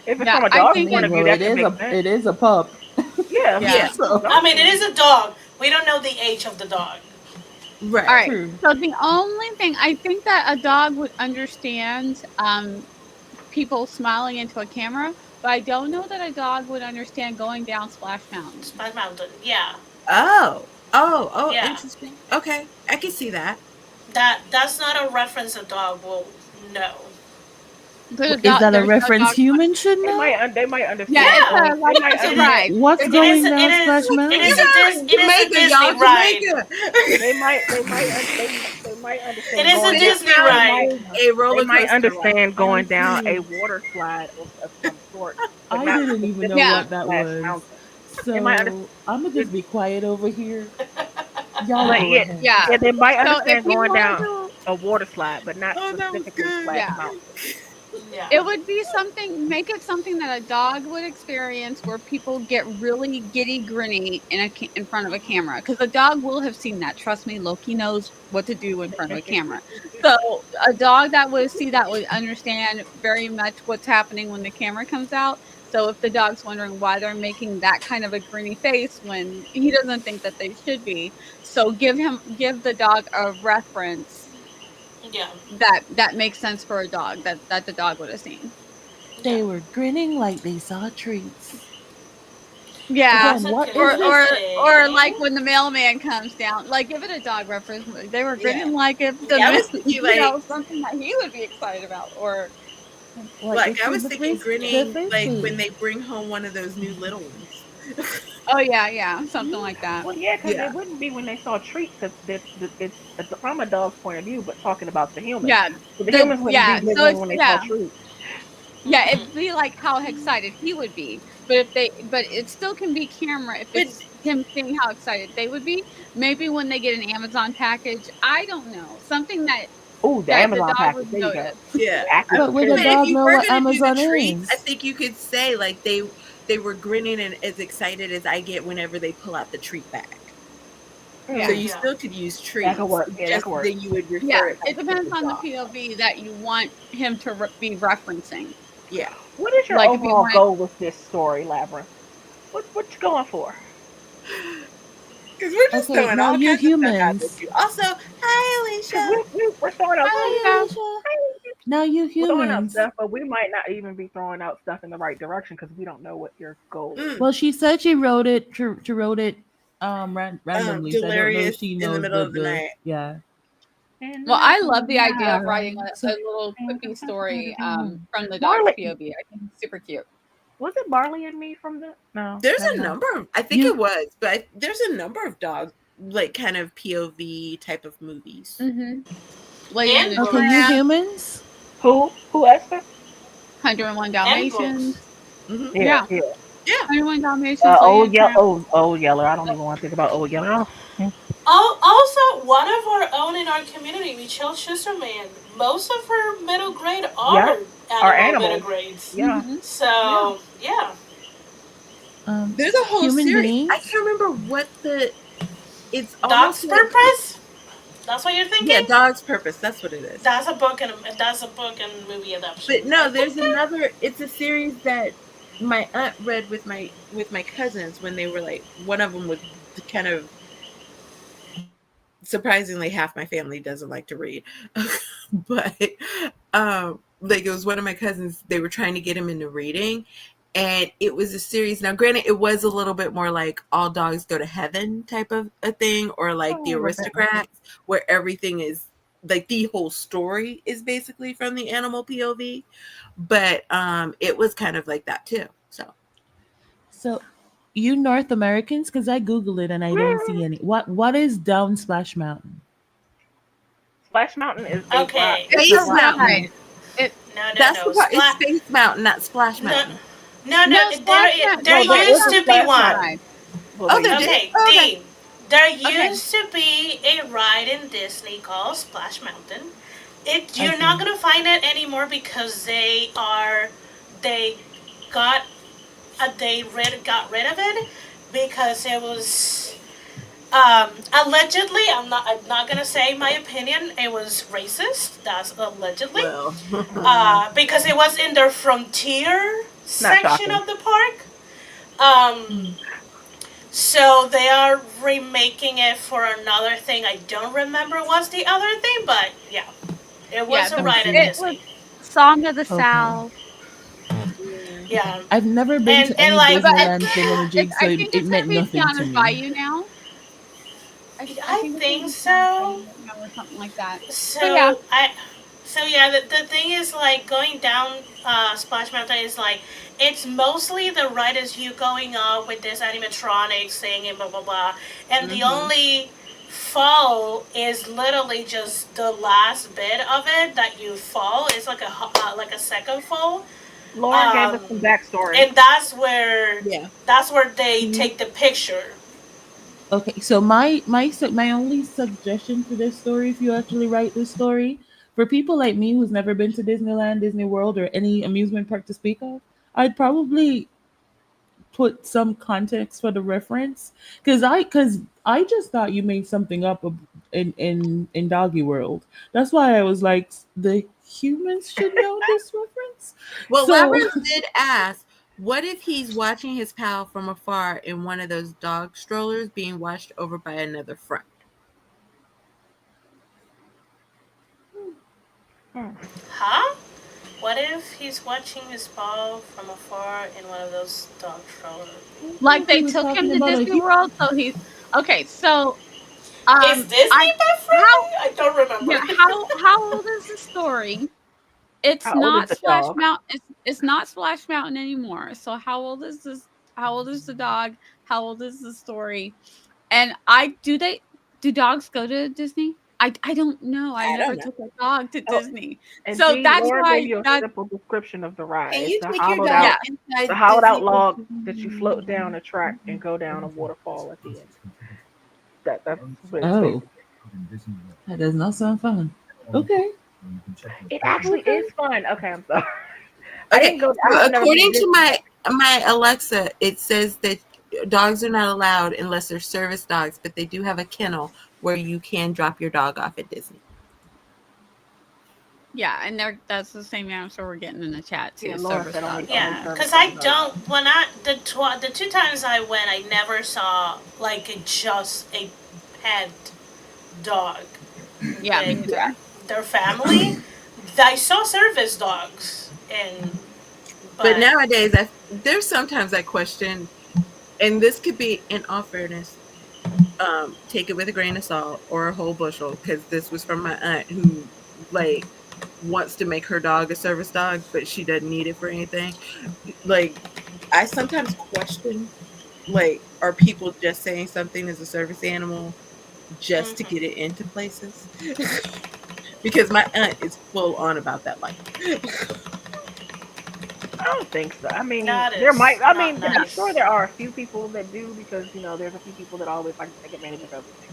if it's Yeah, from a I I dog's think point mean, of it. view, well, that could make sense. it is a pup. Yeah, Yeah, it's a So I dog. mean, it is a dog. We don't know the age of the dog. All right. right. true. So the only thing I think that a dog would understand people smiling into a camera, but I don't know that a dog would understand going down Splash Mountain. Splash Mountain. Yeah, Oh, yeah. interesting. Okay, I can see that. That's not a reference a dog will know. Because a Is dog, that a there's no reference dog. humans should know? they might Yeah, understand it's Yeah, going. a They like might it understand. is. subscribe. What's It's It is. going It down is. Splash It Mountain? is a It is a Jamaica, Disney y'all, ride. Jamaica. They might It understand is a going down. Disney They Disney ride. might a they roller might coaster ride. understand going down a Okay. water slide of some sort, but I not didn't even know Yeah. specifically what that Splash was. Mountain. They might So I'm gonna understand. just be quiet over here. Y'all But go yeah, ahead. Yeah. yeah, they might So if understand you going want down to, a water slide, but not Oh, that was specifically good. Splash yeah. Mountain. Yeah. It would be something, make it something that a dog would experience where people get really giddy grinny in front of a camera. Because a dog will have seen that. Trust me, Loki knows what to do in front of a camera. So a dog that would see that would understand very much what's happening when the camera comes out. So if the dog's wondering why they're making that kind of a grinny face when he doesn't think that they should be, so give the dog a reference Yeah. that makes sense for a dog that the dog would have seen. Yeah. They were grinning like they saw treats. Yeah, That's Again, a what good is this? or like thing. when the mailman comes down, like give it a dog reference. They were Yeah, grinning like if I was thinking something that he would be excited about. Or Like they I see was the thinking face, the grinning like when faces. they bring home one of those new little ones. oh yeah, something Mhm. like that. Well, yeah, because Yeah, it wouldn't be when they saw treats, because it's from a dog's point of view, but talking about the humans. Yeah, So the humans wouldn't be so giggling it's when they saw treats. yeah, Hmm. it'd be like how excited he would be. But it still can be camera if but it's him seeing how excited they would be. Maybe when they get an Amazon package, I don't know, something Oh, the that the Amazon dog package. would There you go. notice. yeah. Accurate But would a But if description. dog you know were what gonna do the Amazon treats, I is? think you could say like they were grinning and as excited as I get whenever they pull out the treat bag. So Yeah. Mm, you Yeah. still could use that could treats, work. Yeah, that just could work. then you would Yeah, refer it it back to depends the on the dog. POV that you want him to be referencing. Yeah, What is your Like if you overall want, goal with this story, Labyrinth? What you going for? because we're just Okay, throwing now all you kinds of stuff out there humans. too. Also, hi Because Alicia. we're throwing out hi Hi, Alicia. Alicia. Now you we're throwing out humans. stuff, but we might not even be throwing out stuff in the right direction because we don't know what your goal is. Mm, Well, she said she wrote it. She wrote it randomly, so I don't know if delirious she in the knows middle of the the night. yeah. In the Well, I middle love of the the idea of night. writing a So little quippy story from the dog's Marley, POV. I think it's super cute. was it Barley and me from the? No, There's never a mind. number of, I think it you was, but there's a number of dog like kind of POV type of movies. Mm-hmm. Lady and And the okay? You books. Tramp, humans. Who Esther? 101 And books. Dalmatians. Hmm. Yeah, Yeah, yeah. Yeah, 101 Dalmatians, Lady Old and the Tramp. Old Yeller. I don't even want to think about Old Yeller. Oh, Also, one of our own in our community, Michelle Schusterman, most of her middle grade yeah, are our animal middle animals. grades. Yeah, Mm-hmm. yeah. So, yeah. there's a whole Human series. I beings. can't remember what it's almost Dog's like, Purpose? That's what you're yeah, thinking? Dog's Purpose. That's what it is. That's a book and movie adaptation. But no, there's another. It's a series that my aunt read with my cousins when they were like, one of them was kind of surprisingly half my family doesn't like to read, but like it was one of my cousins. They were trying to get him into reading, and it was a series. Now, granted, it was a little bit more like All Dogs Go to Heaven type of a thing, or like The Oh, was that? Aristocrats, where everything is like the whole story is basically from the animal POV. But it was kind of like that too. So So you North Americans, because I Google it and I don't see any. What is down Splash Mountain? Splash Mountain is a ride. Okay. It's a Space It's a ride. Mountain. ride. It No, no, That's no. the part. It's Space Mountain, not Splash No, Mountain. No, no, No, Splash there No, Splash there is used a to Mountain be Splash is a one. Mountain. ride. Oh, Believe there me. did. Okay, Oh, okay. Dean. There Okay. used to be a ride in Disney called Splash Mountain. You're not Okay. gonna find it anymore because they got got rid of it because it was allegedly, I'm not gonna say my opinion. It was racist. That's allegedly. Well, Mm, Because it was in their frontier not section shocking. of the park. Um, Mm. so they are remaking it for another thing. I don't remember what's the other thing, but yeah, it Yeah, was a the ride in Okay. it was Disney. Song of the Okay. South. yeah. Yeah, I've never been to and any like But it's Disneyland gonna it's thingamajig, so I it, think it it's gonna meant be nothing to Tiana's me. Bayou now. I I think it's gonna think be Tiana's so. Bayou now or something like that. So yeah, So I, so yeah, the thing is like going down Splash Mountain is like it's mostly the ride as you going up with this animatronics thing and blah blah blah, and the Mm-hmm. only fall is literally just the last bit of it that you fall. It's like a second fall, Lauren gave um, us some backstory. and Yeah. that's where they Can you? take the picture. Okay, so my only suggestion for this story, if you actually write this story, for people like me who's never been to Disneyland, Disney World, or any amusement park to speak of, I'd probably put some context for the reference, because I just thought you made something up in Doggy World. That's why I was like, the humans should know this reference. Well, So Labyrinth did ask, what if he's watching his pal from afar in one of those dog strollers being washed over by another front? Hmm. Huh? What if he's watching his ball from afar in one of those dog strollers? I don't know like if he they was took talking him to about a Disney human. World, so he okay. So Is I Disney pet how friendly? I don't remember. yeah how old is the story? It's How old is not the Splash dog? Mountain. It's not Splash Mountain anymore. So how old is this? How old is the dog? How old is the story? And I do dogs go to Disney? I don't know. I I never don't know. took a dog to Oh, Disney. and So D, that's Lauren gave why you a that simple description of the ride. Can It's you take your dog yeah. the inside hollowed out Disney World? log that you float down a track and go down a waterfall at the end. That's what it's Oh, basically. that does not sound fun. Okay, It actually okay. is fun. Okay, I'm sorry. I Okay, didn't go. I so have never been to according to Disney. my Alexa, it says that dogs are not allowed unless they're service dogs, but they do have a kennel where you can drop your dog off at Disney. Yeah, and there that's the same answer we're getting in the chat Yeah, too. Lauren Service said dog. only Yeah, service because I dogs are don't. allowed. The two times I went, I never saw like just a pet dog Yeah, me with Yeah. neither. their family. I saw service dogs, But but nowadays, there's sometimes I question, and this could be, in all fairness, take it with a grain of salt or a whole bushel, because this was from my aunt who like wants to make her dog a service dog, but she doesn't need it for anything. Like, I sometimes question, like, are people just saying something as a service animal just to mhm. get it into places? Because my aunt is full on about that life. I don't think so. I mean, That there might. is I not mean, I'm sure nice. there are a few people that do because there's a few people that always like to take advantage of everything.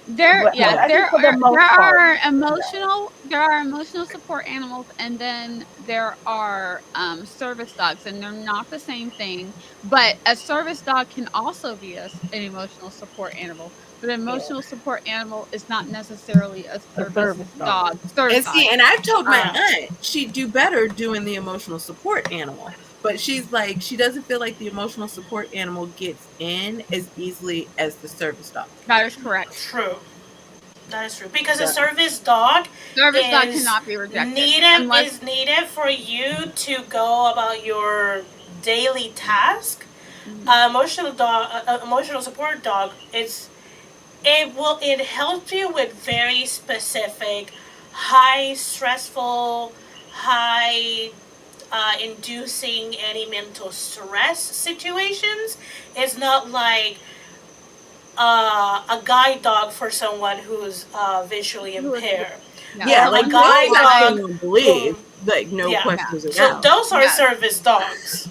There But yeah, I think for the most part, no. there are emotional support animals and then there are service dogs and they're not the same thing. But a service dog can also be an emotional support animal. But an Yeah, emotional support animal is not necessarily a a service service dog. dog. Service And dog. see, and I've told my Yeah. Um aunt she'd do better doing the emotional support animal, but she's like, she doesn't feel like the emotional support animal gets in as easily as the service dog. that is correct. True. That is true because a So, service dog Service dog is cannot be rejected unless needed for you to go about your daily task. mhm, Emotional support dog, it helps you with very specific, high stressful, high inducing any mental stress situations. It's not like a guide dog for someone who's visually who is impaired, yeah, yeah, or a like someone who guide they'll let has dog someone whom, believe, like, no yeah. yeah, questions So asked. those are yeah. service dogs.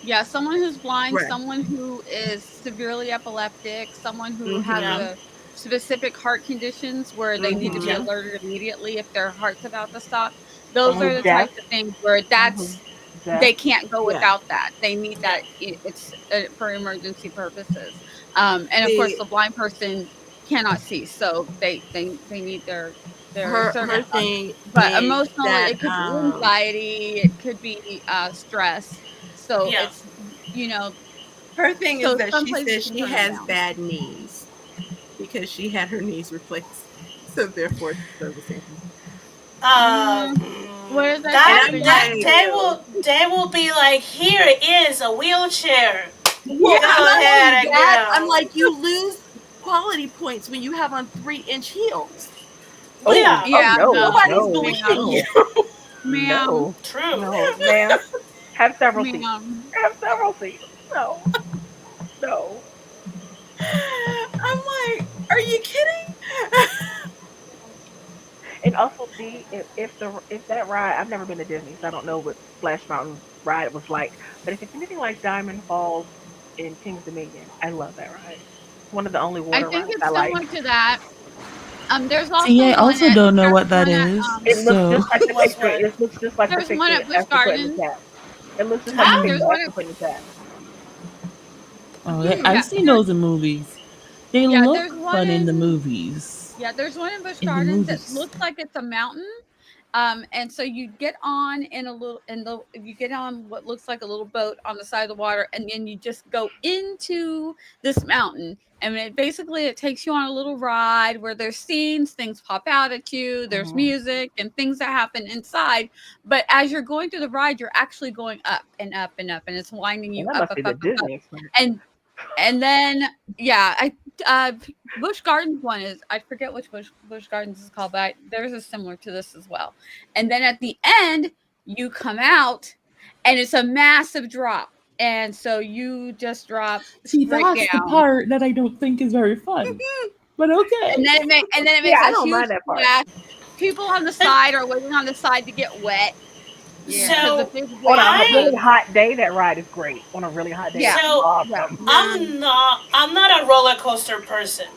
Yeah, someone who's blind, Right. someone who is severely epileptic, someone who has Yeah. Mhm. a specific heart conditions where they need to be Mhm. Yeah. alerted immediately if their heart's about to stop. Those Someone are who's the deaf. types of things where Someone who's that's deaf. they can't go Yeah. without that. They need Yeah. that. It's for emergency purposes. And of course, See, the blind person cannot see, so they need their her service. thing But is emotionally, that it could be anxiety, it could be stress. So Yeah. it's you know her thing is so that some she places says can she turn them has down. bad knees because she had her knees replaced. So therefore it's servicing her. Um, Mm, what does that And that I'm happen that like, to? they will be like, here is a wheelchair. yeah, Go not only ahead and that, I'm go. like, you lose quality points when you have on 3-inch heels. Like, Oh, Yeah. oh Yeah, no, no, nobody's no, believing ma'am, you. no, ma'am, no, True. no, ma'am. Have several seats. ma'am. Have several seats. No, no. I'm like, are you kidding? And also, see, if that ride, I've never been to Disney, so I don't know what Splash Mountain ride was like. But if it's anything like Diamond Falls in King's Dominion, I love that ride. It's one of the only I water think rides I it's like. similar to that. There's See, also I one also at don't know there's what that one at is. It looks So, just like the Was picture. what? It looks just like the there's one picture at Busch Esther put in the Gardens. chat. It looks just like the There's picture Oh, one Esther at put in the chat. oh, yeah I've seen there those in movies. They yeah there's look one fun in the in movies. Yeah, there's one in Busch In the Gardens that movies. looks like it's a mountain. And so you get on in a little in the you get on what looks like a little boat on the side of the water, and then you just go into this mountain. And it takes you on a little ride where there's scenes, things pop out at you, there's Hmm. music and things that happen inside. But as you're going through the ride, you're actually going up and up and up, and it's winding Well, you that up, must up, be the up, up, up. Disney experience. And then yeah, Busch Gardens one is I forget which Busch Gardens is called, but there's a similar to this as well. And then at the end, you come out, and it's a massive drop, and so you just drop See, straight that's the down, part that I don't think is very fun. But okay. and then it Yeah, makes I a don't huge mind that part. splash. People on the And side are waiting on the side to get wet Yeah. because the so big On wave a I really of hot day, that ride is great. On a really hot day, yeah it's so yeah awesome. I'm not a roller coaster person.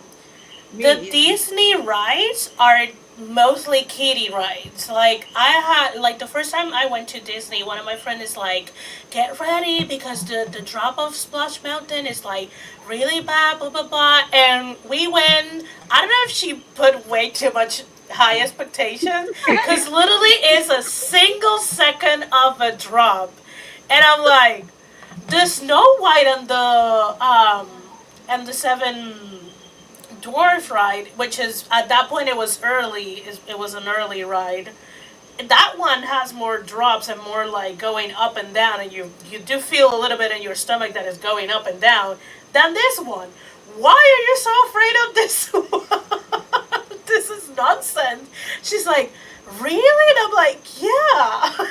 The me either. Disney rides are mostly kiddie rides. Like I had like the first time I went to Disney, one of my friends is like, "Get ready because the drop of Splash Mountain is like really bad, blah blah blah." And we went. I don't know if she put way too much high expectations because literally it's a single second of a drop, and I'm like, the Snow White and the seven dwarf ride, which is at that point it was early. It was an early ride. That one has more drops and more like going up and down, and you do feel a little bit in your stomach that is going up and down than this one. Why are you so afraid of this one? This is nonsense. She's like, really? And I'm like, yeah.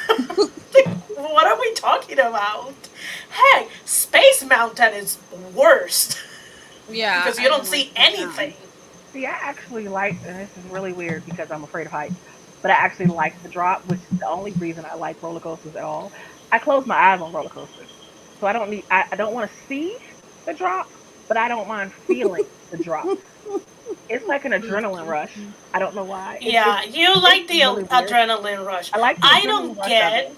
Like, what are we talking about? Hey, Space Mountain is worst yeah because you I don't didn't like see Space anything. Mountain. See, I actually like, and this is really weird because I'm afraid of heights, but I actually like the drop, which is the only reason I like roller coasters at all. I close my eyes on roller coasters, so I don't want to see the drop, but I don't mind feeling the drop. It's like an adrenaline rush. I don't know why. Yeah, you It's like the really weird. adrenaline rush. I like the I adrenaline don't rush of get it.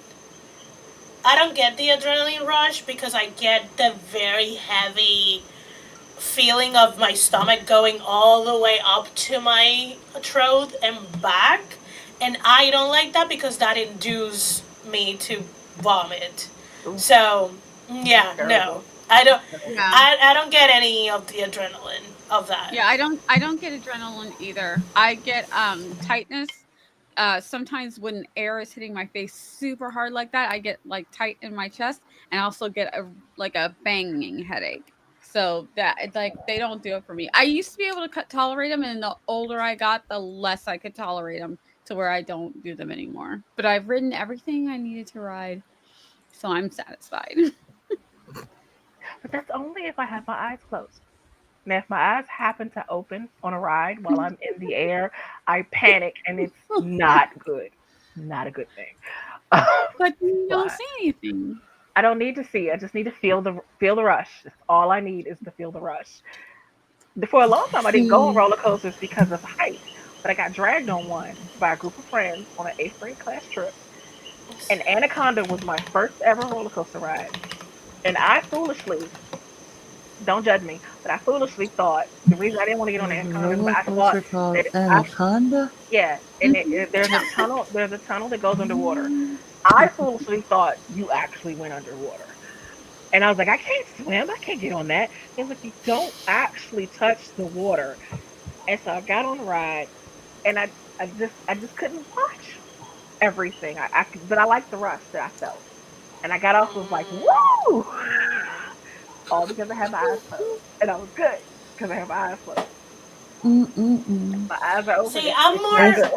I don't get the adrenaline rush because I get the very heavy feeling of my stomach going all the way up to my throat and back, and I don't like that because that induces me to vomit. Ooh, So that's yeah, no, terrible. I don't. That's terrible. Yeah. I don't get any of the adrenaline of that. Yeah, I don't get adrenaline either. I get tightness. Sometimes when air is hitting my face super hard like that, I get like tight in my chest, and I also get a banging headache. So that it's like they don't do it for me. I used to be able to tolerate them, and the older I got, the less I could tolerate them to where I don't do them anymore. But I've ridden everything I needed to ride, so I'm satisfied. But that's only if I have my eyes closed. Now, if my eyes happen to open on a ride while I'm in the air, I panic and it's not good. Not a good thing. But you don't But see anything. I don't need to see. I just need to feel the rush. That's all I need is to feel the rush. For a long time, I didn't go on See. roller coasters because of height, but I got dragged on one by a group of friends on an eighth grade class trip. And Anaconda was my first ever roller coaster ride. And I foolishly, don't judge me, but I foolishly thought the reason I didn't want to get on the There's a Anaconda is roller I thought coaster called that I, Anaconda. yeah, and there's a tunnel. There's a tunnel that goes underwater. I foolishly thought you actually went underwater. And I was like, I can't swim. I can't get on that. He was like, you don't actually touch the water. And so I got on the ride, and I just couldn't watch everything. But I liked the rush that I felt, and I got off was like, Mm. woo, all because I had my eyes closed, and I was good because I had my eyes closed. Mm-mm-mm. My eyes are open. See, I'm It's still more. If good.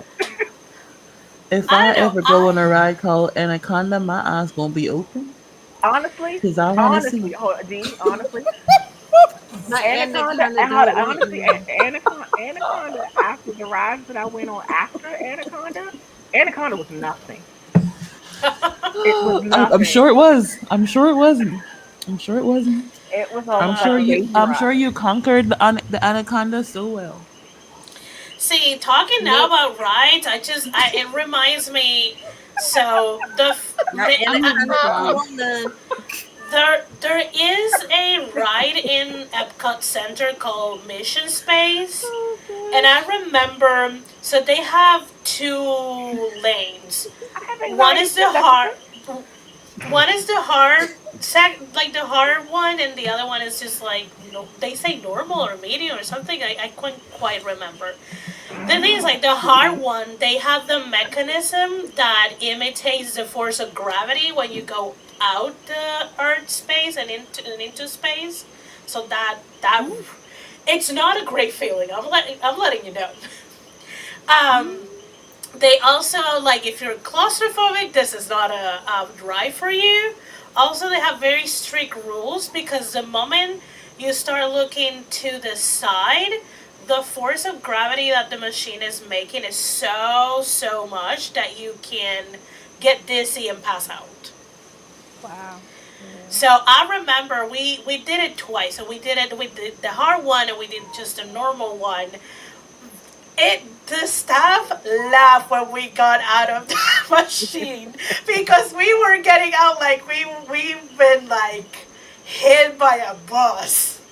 if I I don't know. ever go on a ride called Anaconda, my eyes gonna be open Honestly, because I want to honestly, see. D, honestly, my The anaconda, anaconda don't want honestly, you. anaconda. After the rides that I went on after Anaconda was nothing. It was I'm nothing. sure it was. I'm sure it wasn't. I'm sure it wasn't. It was I'm like sure a uh, you. baby I'm sure ride. you conquered the anaconda so well. See, talking now Nope. about rides, it reminds me. So That anaconda don't want none. there is a ride in Epcot Center called Mission Space, Oh and I gosh, remember. So they have two lanes. I have One anxiety is too. the That's hard. okay. One is the hard like the hard one, and the other one is just like no. They say normal or medium or something. I couldn't quite remember. The thing is, like the hard one, they have the mechanism that imitates the force of gravity when you go out the Earth space and into space. So that Mm, it's not a great feeling. I'm letting you know. mm, Um, they also like if you're claustrophobic, this is not a drive for you. Also, they have very strict rules because the moment you start looking to the side, the force of gravity that the machine is making is so much that you can get dizzy and pass out. wow. Yeah. So I remember we did it twice. So we did the hard one and we did just a normal one. The staff laughed when we got out of the machine because we were getting out like we've been like hit by a bus.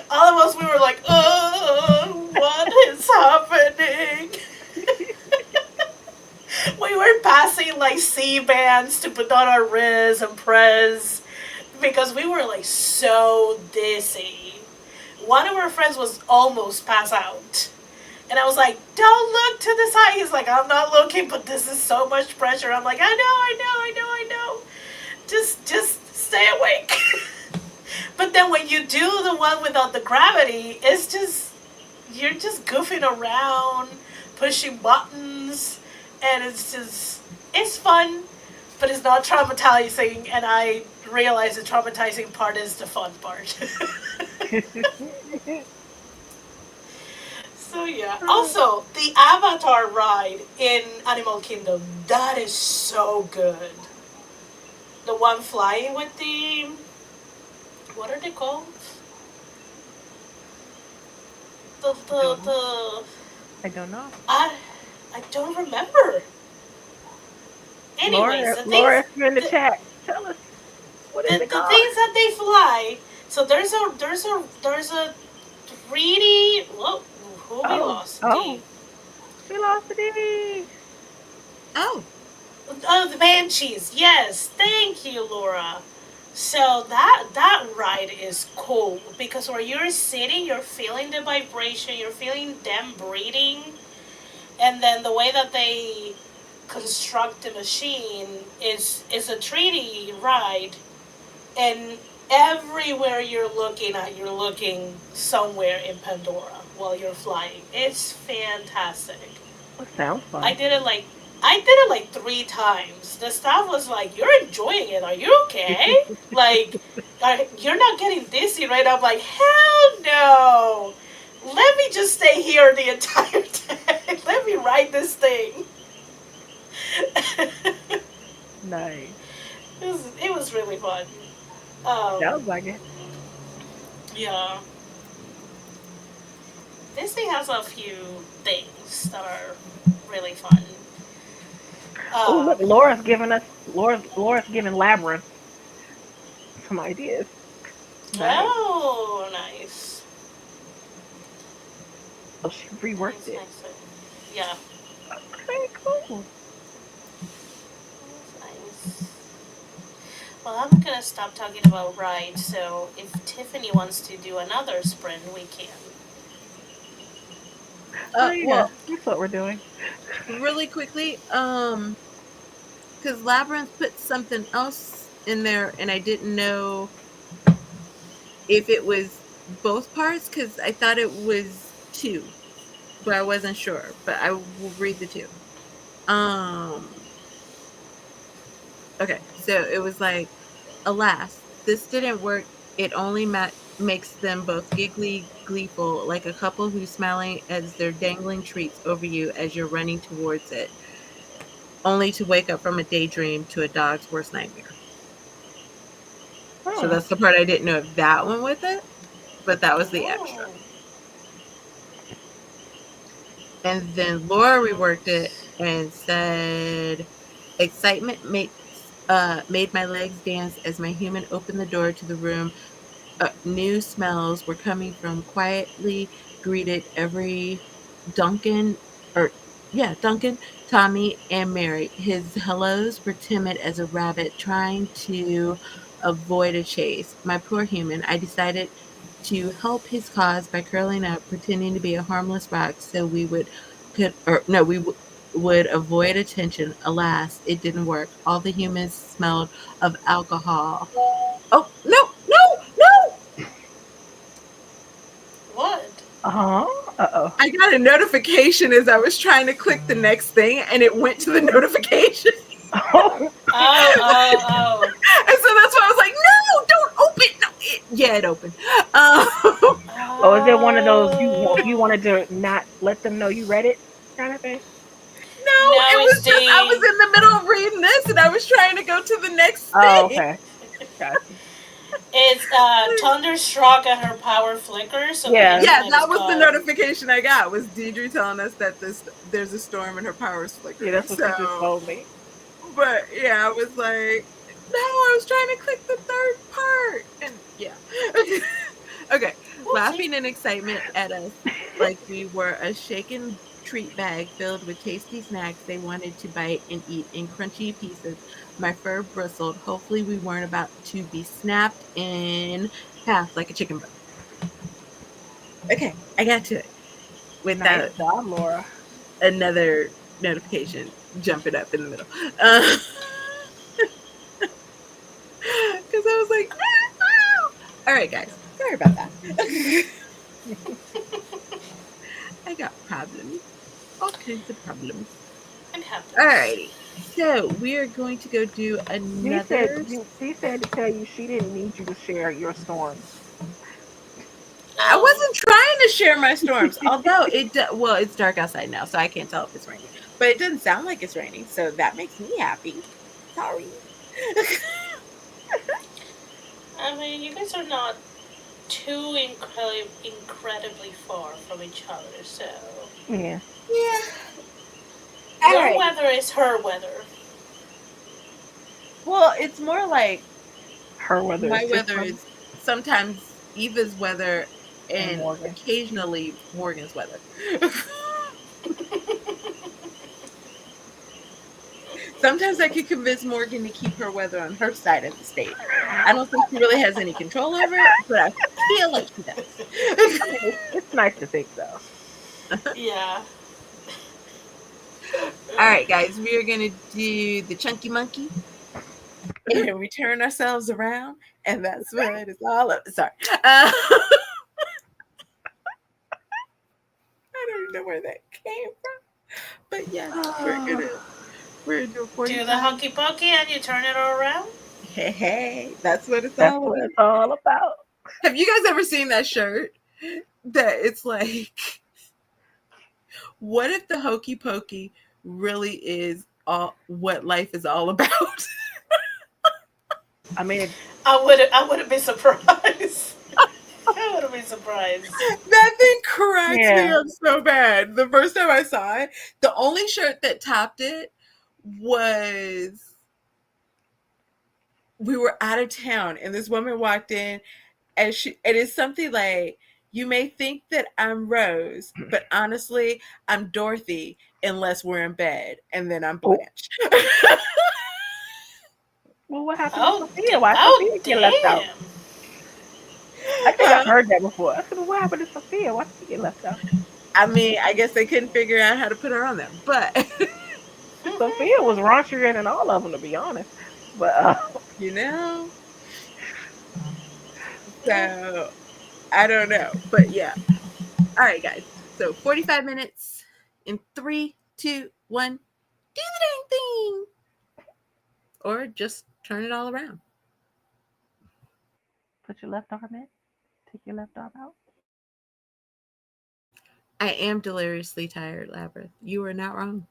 All of us we were like, oh, what is happening? We were passing like C bands to put on our wrists and press because we were like so dizzy. One of our friends was almost passed out. And I was like, don't look to the side. He's like, I'm not looking, but this is so much pressure. I'm like, I know. Just stay awake. But then when you do the one without the gravity, you're just goofing around, pushing buttons, and it's fun, but it's not traumatizing. And I realize the traumatizing part is the fun part. So yeah. Also, the Avatar ride in Animal Kingdom, that is so good. The one flying with the what are they called? The I the don't know. the I don't know. I I don't remember. Anyways, Laura, if you're in the chat, tell us what is it the called? things that they fly. So there's a 3D. Whoa, who we Oh, lost? D. oh, we lost the D. Oh, Oh, the Banshees. Yes, thank you, Laura. So that ride is cool because where you're sitting, you're feeling the vibration, you're feeling them breathing, and then the way that they construct the machine is a 3D ride, and everywhere you're looking somewhere in Pandora while you're flying. It's fantastic. That sounds I fun. did it like I did it like 3 times. The staff was like, "You're enjoying it. Are you okay? Like, you're not getting dizzy, right?" I'm like, "Hell no! Let me just stay here the entire day. Let me ride this thing." Nice. it was really fun. Um, Sounds like it. yeah, Disney has a few things that are really fun. Oh, look, Um, Laura's giving Labyrinth some ideas. Nice. oh, nice, Oh, she reworked nice, it. nice. Yeah, Okay, cool. that's nice. Well, I'm gonna stop talking about rides. So if Tiffany wants to do another sprint, we can. Oh yeah, Well, that's what we're doing. really quickly, because Labyrinth put something else in there, and I didn't know if it was both parts because I thought it was two, but I wasn't sure. But I will read the two. Um, okay, so it was like, alas, this didn't work. It only makes them both giggly, gleeful, like a couple who's smiling as they're dangling treats over you as you're running towards it, only to wake up from a daydream to a dog's worst nightmare. So Oh, that's the part I didn't know if that went with it, but that was the extra. Oh, And then Laura reworked it and said, excitement made my legs dance as my human opened the door to the room. New smells were coming from quietly greeted every Duncan or yeah, Duncan, Tommy, and Mary. His hellos were timid as a rabbit trying to avoid a chase. My poor human, I decided to help his cause by curling up, pretending to be a harmless rock so we would could or no, we would avoid attention. Alas, it didn't work. All the humans smelled of alcohol. Oh, no, no, no! what? uh-huh. Uh-oh. I got a notification as I was trying to click the next thing, and it went to the notification. Oh, Oh, oh, And so that's why I was like, no, don't open. No, yeah, it opened. oh, is it one of those oh. you wanted to not let them know you read it kind of thing? No, No, it it's was just, I was the in the middle of reading this and I was trying to go to the next Oh, thing. okay. Gotcha. it's thunderstruck and her power flickers, so the Yeah. Yeah, internet is that was the gone. notification I got, was Deidre telling us that there's a storm and her power is Yeah, flickering. that's what she So, just told me. but yeah, I was like, no, I was trying to click the third part. And yeah. Okay. Whoopsie. Laughing in excitement at us like we were a shaken treat bag filled with tasty snacks they wanted to bite and eat in crunchy pieces. My fur bristled. Hopefully, we weren't about to be snapped in half like a chicken bone. Okay, I got to it Nice without job, Laura. another notification jumping up in the middle. Because I was like, no! All right, guys, sorry about that. I got problems, all kinds of problems. It All happens. righty, so we are going to go do She said another. she said to tell you she didn't need you to share your storms. I Oh, wasn't trying to share my storms, although well, it's dark outside now, so I can't tell if it's raining. But it doesn't sound like it's raining, so that makes me happy. Sorry. I mean, you guys are not too incredibly far from each other, so Yeah. Yeah. All your right. weather is her weather. Well, it's more like Her weather my is his weather weather is sometimes Eva's weather and and Morgan. occasionally Morgan's weather. Sometimes I could convince Morgan to keep her weather on her side of the state. I don't think she really has any control over it, but I feel like she does. I mean, it's nice to think so. Yeah. All right, guys, we are going to do the chunky monkey and we turn ourselves around, and that's what it's all up. Sorry. I don't even know where that came from, but yes, we're gonna do a Do the 45. hunky punky and you turn it around. Hey, hey, that's what it's That's all what about. it's all about. Have you guys ever seen that shirt? That it's like, what if the hokey pokey really is all what life is all about? I mean, I wouldn't be surprised. I wouldn't be surprised. That thing cracks me yeah. up so bad. The first time I saw it, the only shirt that topped it was we were out of town and this woman walked in and it is something like, you may think that I'm Rose, but honestly I'm Dorothy unless we're in bed, and then I'm Oh, Blanche. well, what happened to Oh, Sophia? Why oh, Sophia get left out? damn. I think I've Huh? heard that before. I said, well, what happened to Sophia? Why she get left out? I mean, I guess they couldn't figure out how to put her on there, but Sophia was raunchier than all of them, to be honest. But you know, so I don't know, but yeah. All right, guys. So 45 minutes in three, two, one. Do the dang thing, or just turn it all around. put your left arm in. Take your left arm out. I am deliriously tired, Labyrinth. You are not wrong.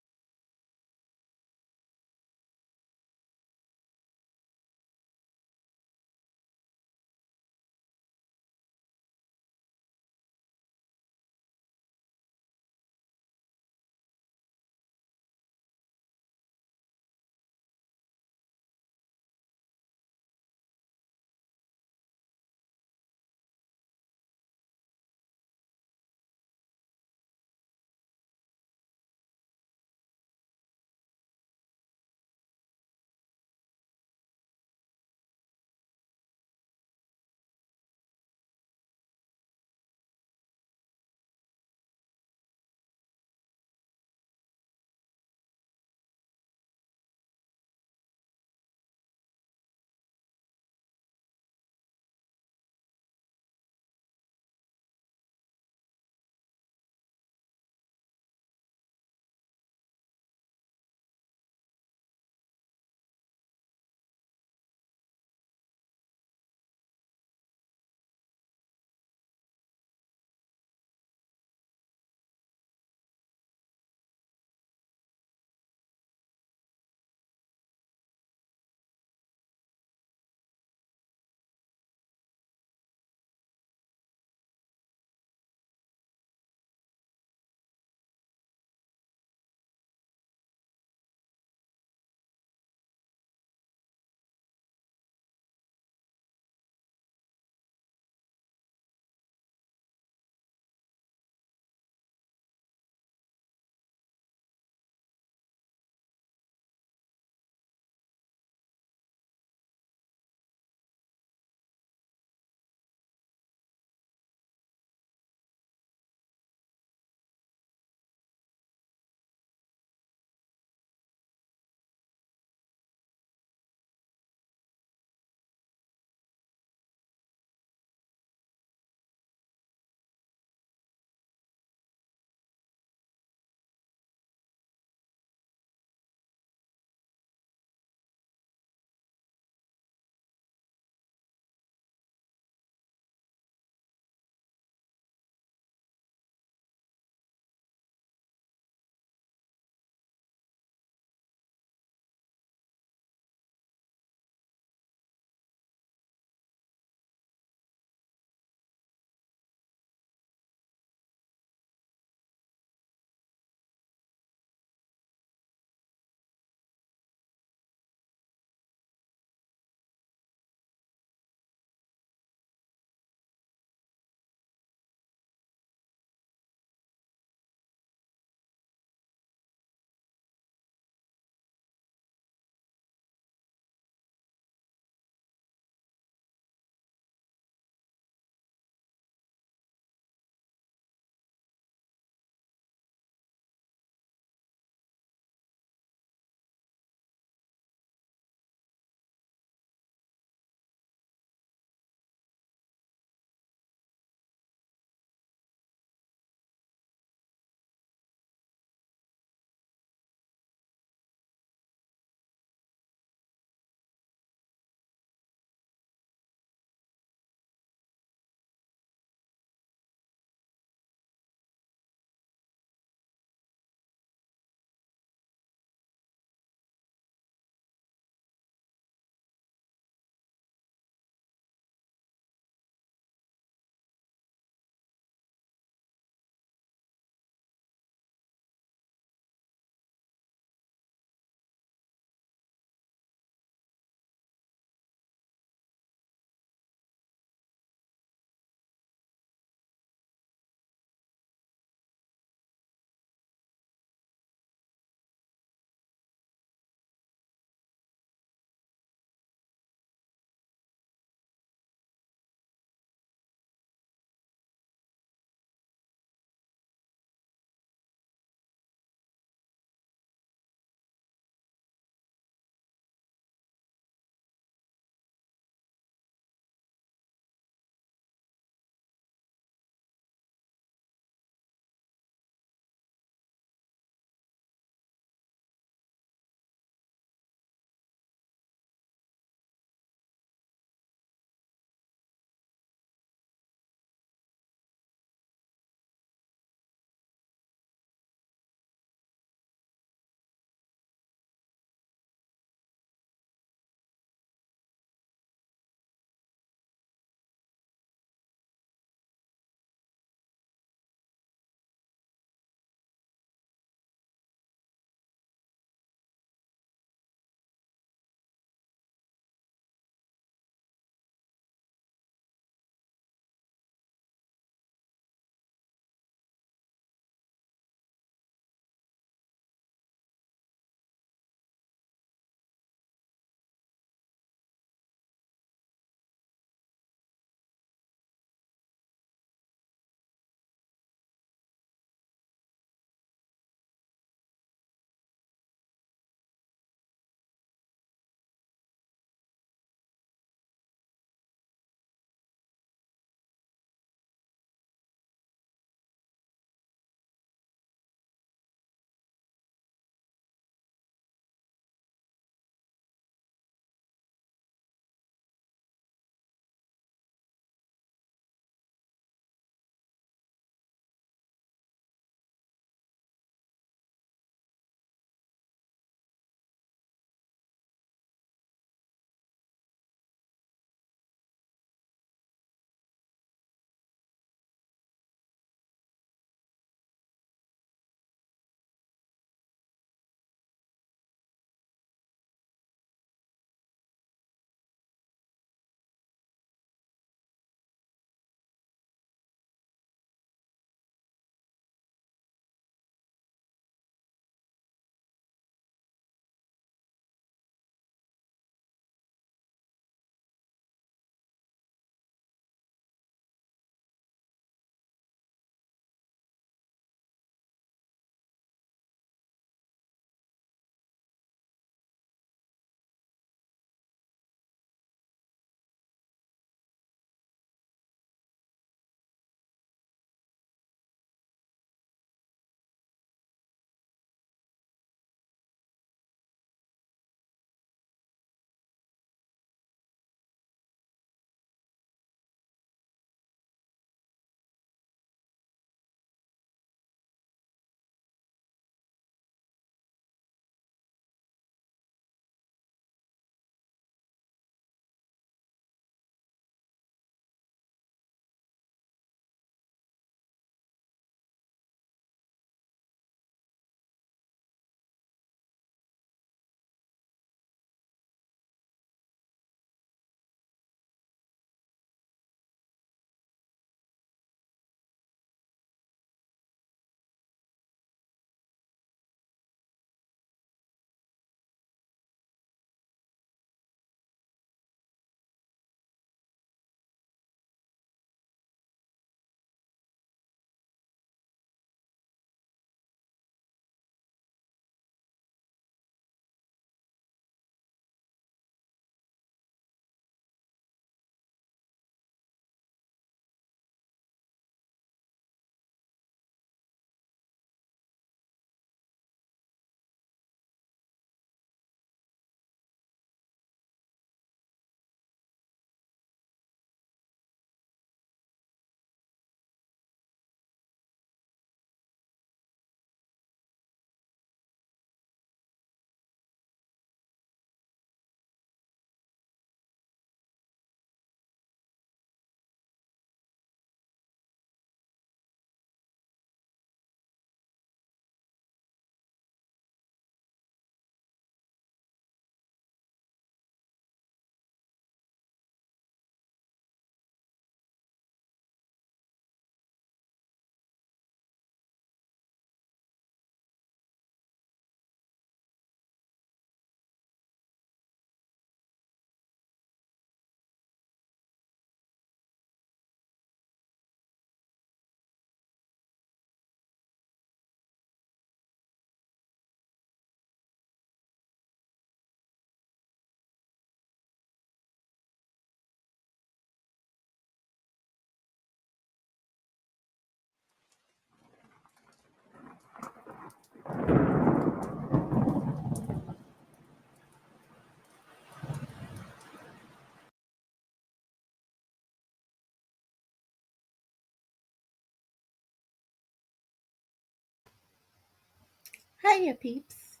Hiya, peeps.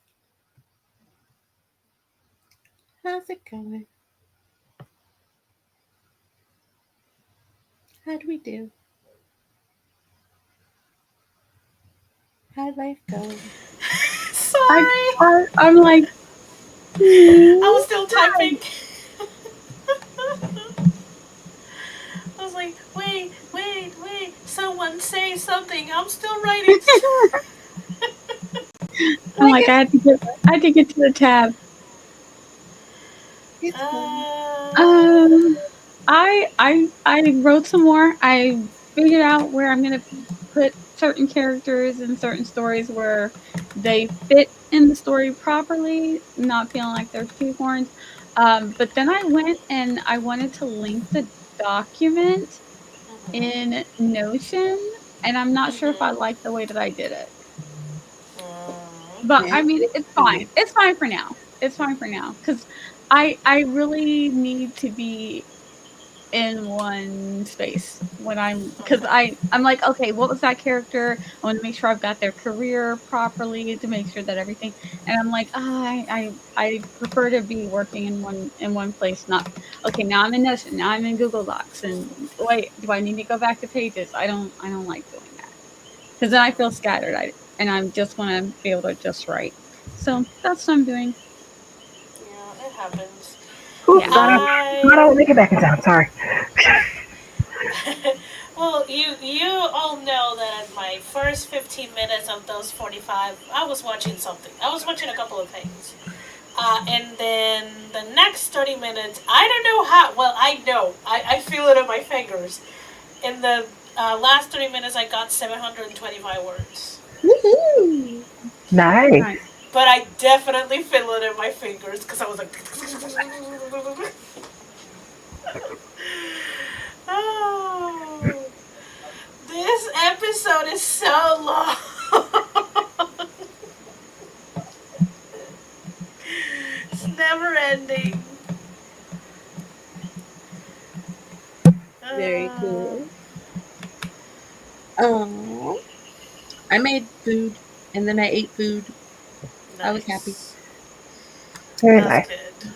How's it going? How'd we do? How'd life going? I, Sorry. I'm like, I "Hmm, was still typing. I was like, wait, wait, wait. Someone say something. I'm still writing. I'm Like like, I said, I had to get to the tab. it's fun. uh, Um, I wrote some more. I figured out where I'm gonna put certain characters in certain stories where they fit in the story properly, not feeling like they're shoehorned. But then I went and I wanted to link the document mhm, in Notion, and I'm not sure if I mhm. like the way that I did it. But Okay. Man, I mean, good it's for fine. you. It's fine for now. It's fine for now because I really need to be in one space when I'm because Okay. I'm like, okay, what was that character? I want to make sure I've got their career properly to make sure that everything. And I'm like, I prefer to be working in one place. Not okay. Now I'm in Notion. Now I'm in Google Docs. And wait, do I need to go back to Pages? I don't like doing that because then I feel scattered. I just want to be able to just write. So that's what I'm doing. Yeah, it happens. Oops, Yeah. thought I I would make it back in time. Sorry. well, you all know that in my first 15 minutes of those 45, I was watching something. I was watching a couple of things. And then the next 30 minutes, I don't know how. Well, I know. I feel it in my fingers. In the last 30 minutes, I got 725 words. Woohoo! Nice. Nice. But I definitely feel it in my fingers because I was like, oh, this episode is so long. It's never ending. Very Uh, cool. Um, I made food and then I ate food. I was happy. nice. Very That's nice. good.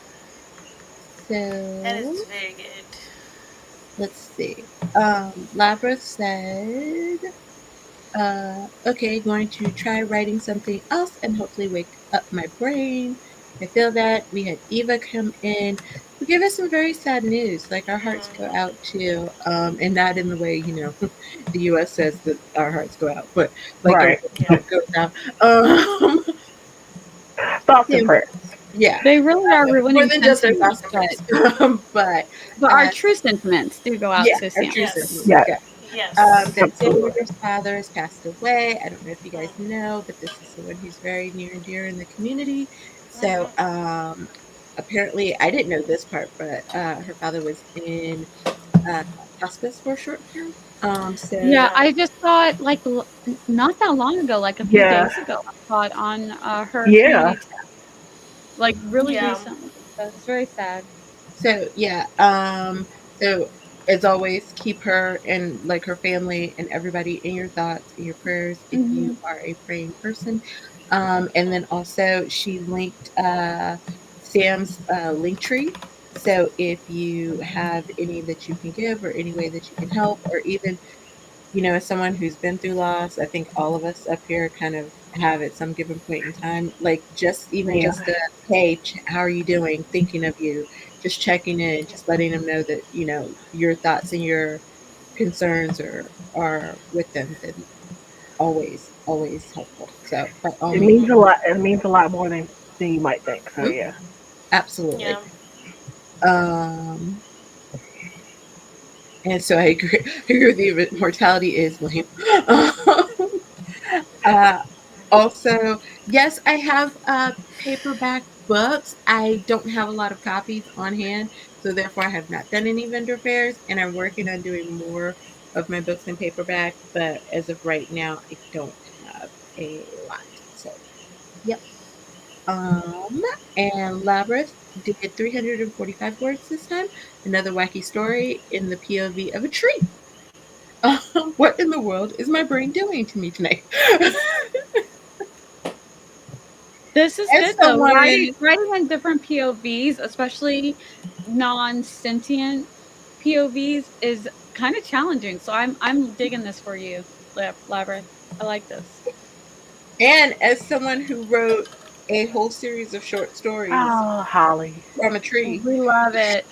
That is So very good. let's see. Labra said, okay, going to try writing something else and hopefully wake up my brain. I feel that we had Eva come in who gave us some very sad news. Like our hearts go Mm-hmm. out to, and not in the way, the US says that our hearts go out, but like Right. everybody's Yeah. heart goes out. Um, Thoughts and Sam, prayers. yeah, They really are more ruining than just our sentiments, thoughts and prayers. But but our uh, true sentiments do go out yeah, to our Sam. true Yes. sentiments. Yes. Yeah. Yes. That Absolutely. Samuel's father has passed away. I don't know if you guys Mm-hmm. know, but this is someone who's very near and dear in the community. So Mm-hmm. apparently, I didn't know this part, but her father was in uh, hospice for a short term. So Yeah, Yeah. I just saw it like not that long ago, like a few Yeah. days ago. I saw it on her Yeah. community tab, like really Yeah. recently. So it's very sad. So yeah, so as always, keep her and like her family and everybody in your thoughts, in your prayers, if you Hmm. are a praying person. And then also she linked Sam's link tree. So if you have any that you can give or any way that you can help, or even as someone who's been through loss, I think all of us up here kind of have at some given point in time, like just even Yeah. just a hey, how are you doing? Thinking of you, just checking in, just letting them know that your thoughts and your concerns are with them. Then always helpful. So by all It means, means a lot. It means a lot more than you might think. So mhm, yeah. absolutely. Yeah. Um, and so I agree. I agree with you. But mortality is lame. Uh, Also, yes, I have paperback books. I don't have a lot of copies on hand, so therefore I have not done any vendor fairs, and I'm working on doing more of my books in paperback. But as of right now, I don't have a lot. So, yep. Um, and Labyrinth did 345 words this time. Another wacky story in the POV of a tree. What in the world is my brain doing to me tonight? This is As good though. someone, Writing in different POVs, especially non-sentient POVs, is kind of challenging. So I'm digging this for you, Labyrinth. I like this. and as someone who wrote a whole series of short stories Oh, Holly. from a tree We love it.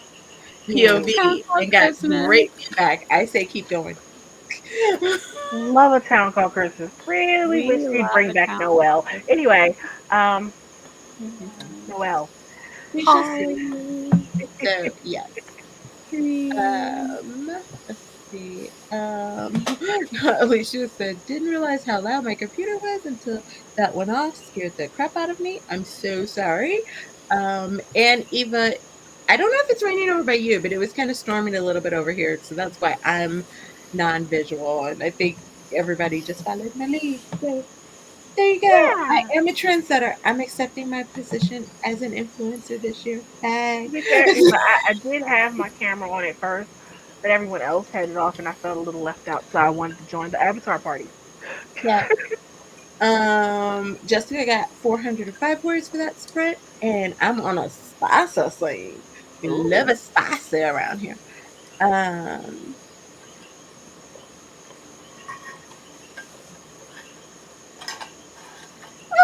Yes. Town POV Called and got Christmas. great feedback, I say keep going. Love a town called Christmas. Really wish We you'd love bring a back Town Called Noel. Christmas. Anyway, um, Noel. We shall see. Holly So yes. tree. Let's see. Alicia said, didn't realize how loud my computer was until that went off. Scared the crap out of me. I'm so sorry. And Eva, I don't know if it's raining over by you, but it was kind of storming a little bit over here. So that's why I'm non-visual. And I think everybody just followed my lead. So there you go. I Yeah. am a trendsetter. I'm accepting my position as an influencer this year. Bye. To be fair, Eva, I did have my camera on at first, but everyone else had it off, and I felt a little left out, so I wanted to join the avatar party. Yeah. Jessica got 405 words for that sprint, and I'm on a spicy scene. We love Ooh. a spicy around here. Um,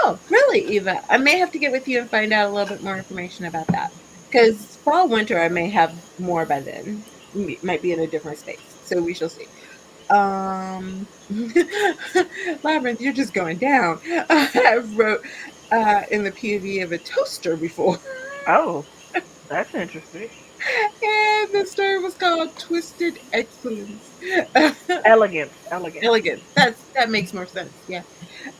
oh, really, Eva? I may have to get with you and find out a little bit more information about that. Because fall, winter, I may have more by then. Might be in a different space, so we shall see. Um, Labyrinth, you're just going down. I wrote in the POV of a toaster before. Oh, that's interesting. And the story was called Twisted Excellence. Elegance, elegance. Elegant. That makes more sense. Yeah.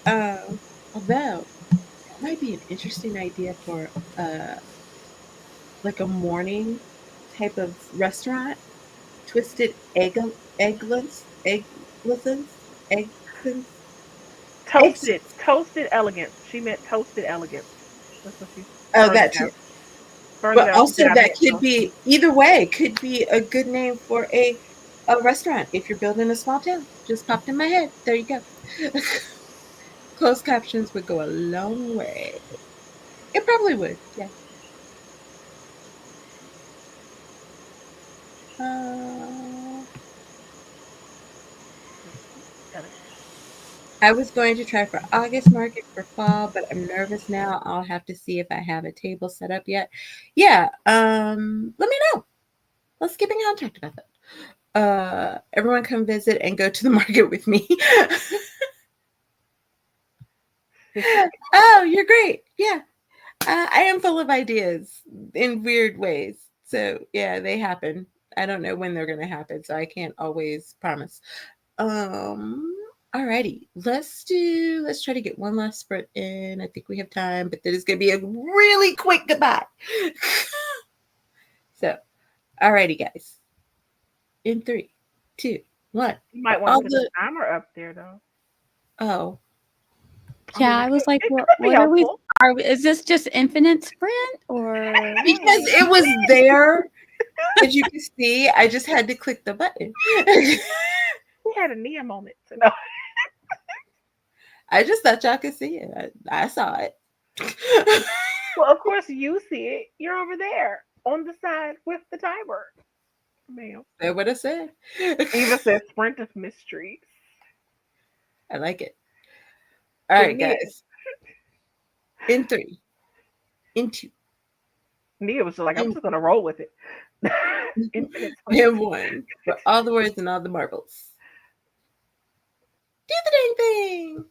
Although that might be an interesting idea for like a morning type of restaurant. Twisted egglets, egglets, eggs. Toasted elegance. She meant toasted elegance. That's what she's Oh, further that down. too. Further But down, she also said I that meant could toasted. be either way. Could be a good name for a restaurant if you're building a small town. Just popped in my head. There you go. Closed captions would go a long way. It probably would, yeah. Uh, Twisted elegance. I was going to try for August market for fall, but I'm nervous now. I'll have to see if I have a table set up yet. Yeah, let me know. Let's keep in contact about that. Everyone come visit and go to the market with me. Oh, you're great. Yeah, I am full of ideas in weird ways. So yeah, they happen. I don't know when they're gonna happen, so I can't always promise. Um, Alrighty. Let's try to get one last sprint in. I think we have time, but then it's gonna be a really quick goodbye. So, alrighty, guys. In three, two, one. You For might want to all put the the timer up there, though. oh, I Yeah, mean, I was like, it could be what are we? helpful. Is this just infinite sprint or? because it was there as you can see, I just had to click the button. We had a Nia moment. So no. I just thought y'all could see it. I saw it. Well, of course you see it. You're over there on the side with the timer, ma'am. That's what I said. Eva says sprint of mysteries. I like it. All So right, guys. In three, in two, Nia was just like, I'm and just gonna roll with it. Infinite sprint. and one. For all the words and all the marbles. Do the dang thing.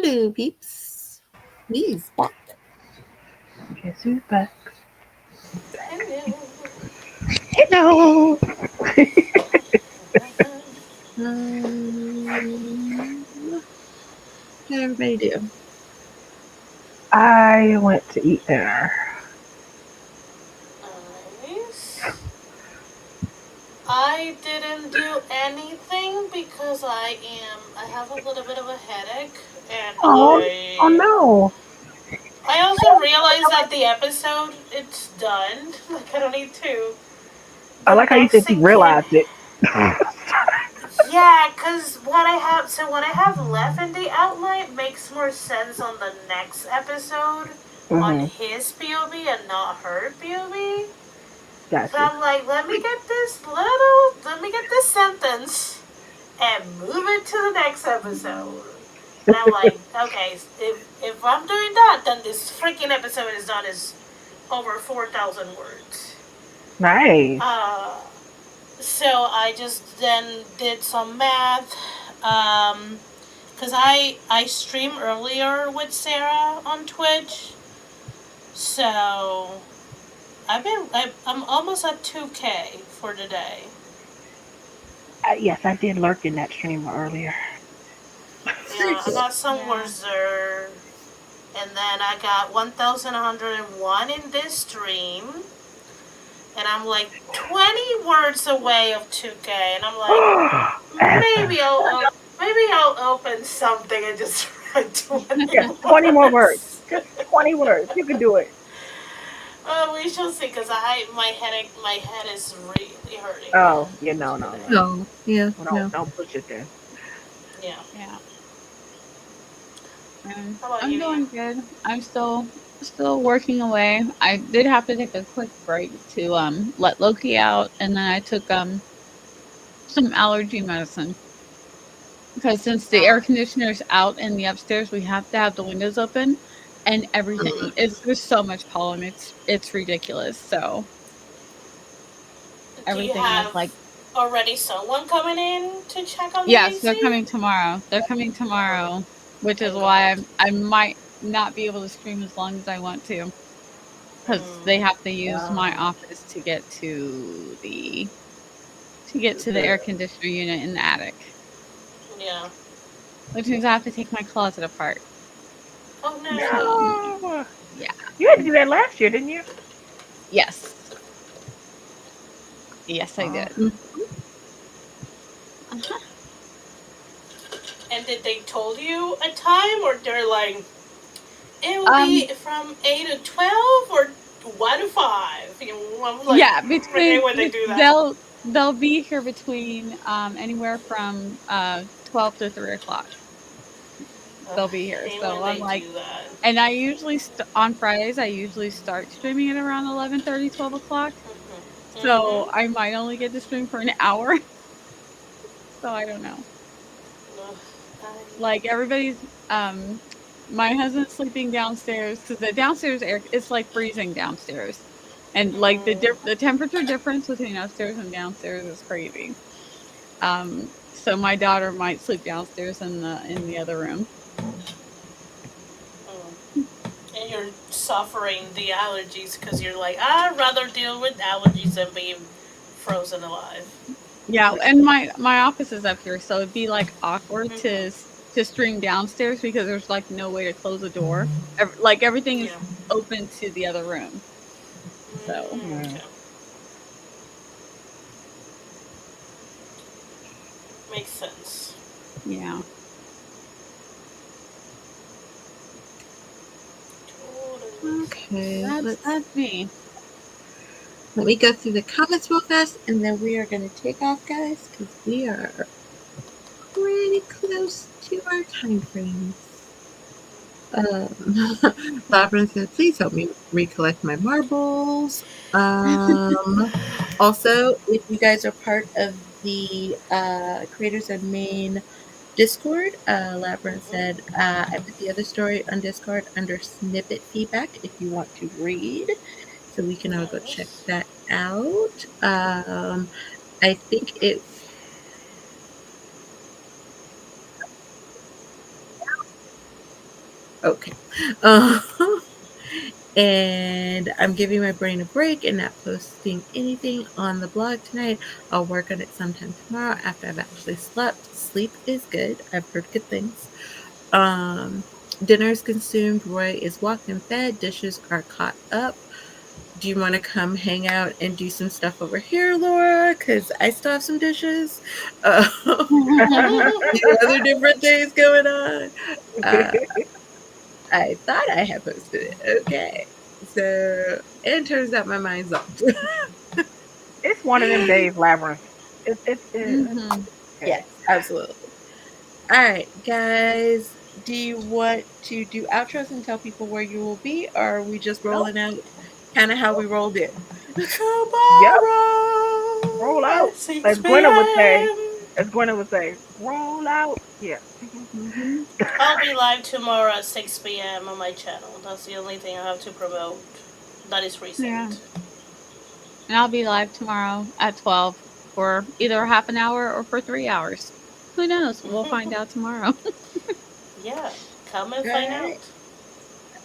Hello, peeps. He's back. Guess who's back? Hello. Hello. Um, how'd everybody do? I went to eat dinner. Nice. I didn't do anything because I have a little bit of a headache, and Oh, oh no. I also realized that the episode it's done. Like I don't need to. I The like how you next said you thing can realized it. Yeah, cause what I have left in the outline makes more sense on the next episode on Mhm. his POV and not her POV. So Gotcha. I'm like, let me get this sentence and move it to the next episode. And I'm like, okay, if I'm doing that, then this freaking episode is done is over 4,000 words. Nice. Uh, so I just then did some math. Because I stream earlier with Sarah on Twitch. So I'm almost at 2K for the day. Yes, I did lurk in that stream earlier. Very Yeah, I cool. got some Yeah. reserve. And then I got 1,101 in this stream. And I'm like 20 words away of 2K. And I'm like, Evan. maybe I'll open something and just write 20 Yes, 20 more words. words. Just 20 words. You can do it. We shall see, cause my head is really hurting Oh, yeah, no, no, today. no. No, yeah, Well, no. don't push it then. Yeah. Yeah. How about I'm you? doing good. I'm still working away. I did have to take a quick break to let Loki out, and then I took some allergy medicine because since the air Uh, conditioner's out in the upstairs, we have to have the windows open, and everything is there's so much pollen. It's ridiculous. So do you everything is have like, already someone coming in to check on the yes, they're AC? coming tomorrow. They're coming Oh, tomorrow, which is thank why God. I might not be able to stream as long as I want to. Because they Mm, have to use my office to get to the air conditioner unit in the attic, yeah. which means I have to take my closet apart. Oh So no. No. yeah, You had to do that last year, didn't you? yes, yes, I Oh. did. Mm. Uh-huh. And did they told you a time, or they're like, it will Um, be from 8 to 12 or 1 to 5? You know, I'm like, yeah, I hate between when they do that. they'll be here between anywhere from 12 to 3 o'clock. Ugh, They'll be I here. hate So when I'm they like, do that. and I usually on Fridays I usually start streaming at around 11:30, 12 o'clock. So Mm-hmm. I might only get to stream for an hour. So I don't know. Ugh, I, Like everybody's my husband's sleeping downstairs because the downstairs air it's like freezing downstairs. And like the temperature difference between upstairs and downstairs is crazy. So my daughter might sleep downstairs in the other room. and you're suffering the allergies because you're like, I'd rather deal with allergies than being frozen alive. Yeah, and my office is up here, so it'd be like awkward to Mm-hmm. to stream downstairs because there's like no way to close a door. Like everything is Yeah. open to the other room. So Hmm. Okay. Makes sense. yeah. Totally makes Okay, sense. That's me. let me go through the comments real fast, and then we are going to take off, guys, because we are pretty close to our time frames. Labyrinth said, please help me recollect my marbles. Also, if you guys are part of the Creators of Maine Discord, Labyrinth said, Mm-hmm. I put the other story on Discord under snippet feedback if you want to read. So we can all go check Nice. that out. I think it Okay. Uh, and I'm giving my brain a break and not posting anything on the blog tonight. I'll work on it sometime tomorrow after I've actually slept. Sleep is good. I've heard good things. Um, Dinner is consumed. Roy is walked and fed. Dishes are caught up. Do you want to come hang out and do some stuff over here, Laura? Because I still have some dishes. Few other different things going on. Uh, I thought I had posted it. Okay. So, and turns out my mind's off. It's one of them days, Labyrinth. It's Mm-hmm. okay. Yes, absolutely. All right, guys. Do you want to do outros and tell people where you will be, or are we just Nope. rolling out kind of how we rolled in? Yep. Tomorrow Roll out. at 6 As Gwenna would say. p.m. As Gwenna would say. Roll out. Yeah. Mm-hmm. I'll be live tomorrow at 6 p.m. on my channel. That's the only thing I have to promote. That is Yeah. recent. And I'll be live tomorrow at 12 for either half an hour or for 3 hours. Who knows? We'll find out tomorrow. Yeah, come and All find right. out.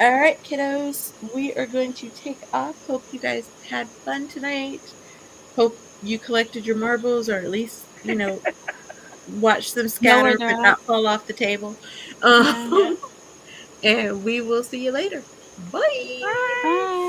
All right, kiddos. We are going to take off. Hope you guys had fun tonight. Hope you collected your marbles, or at least, watch them Know where scatter but they're at. not fall off the table. Yeah. Yeah. And we will see you later. Bye. Bye. Bye.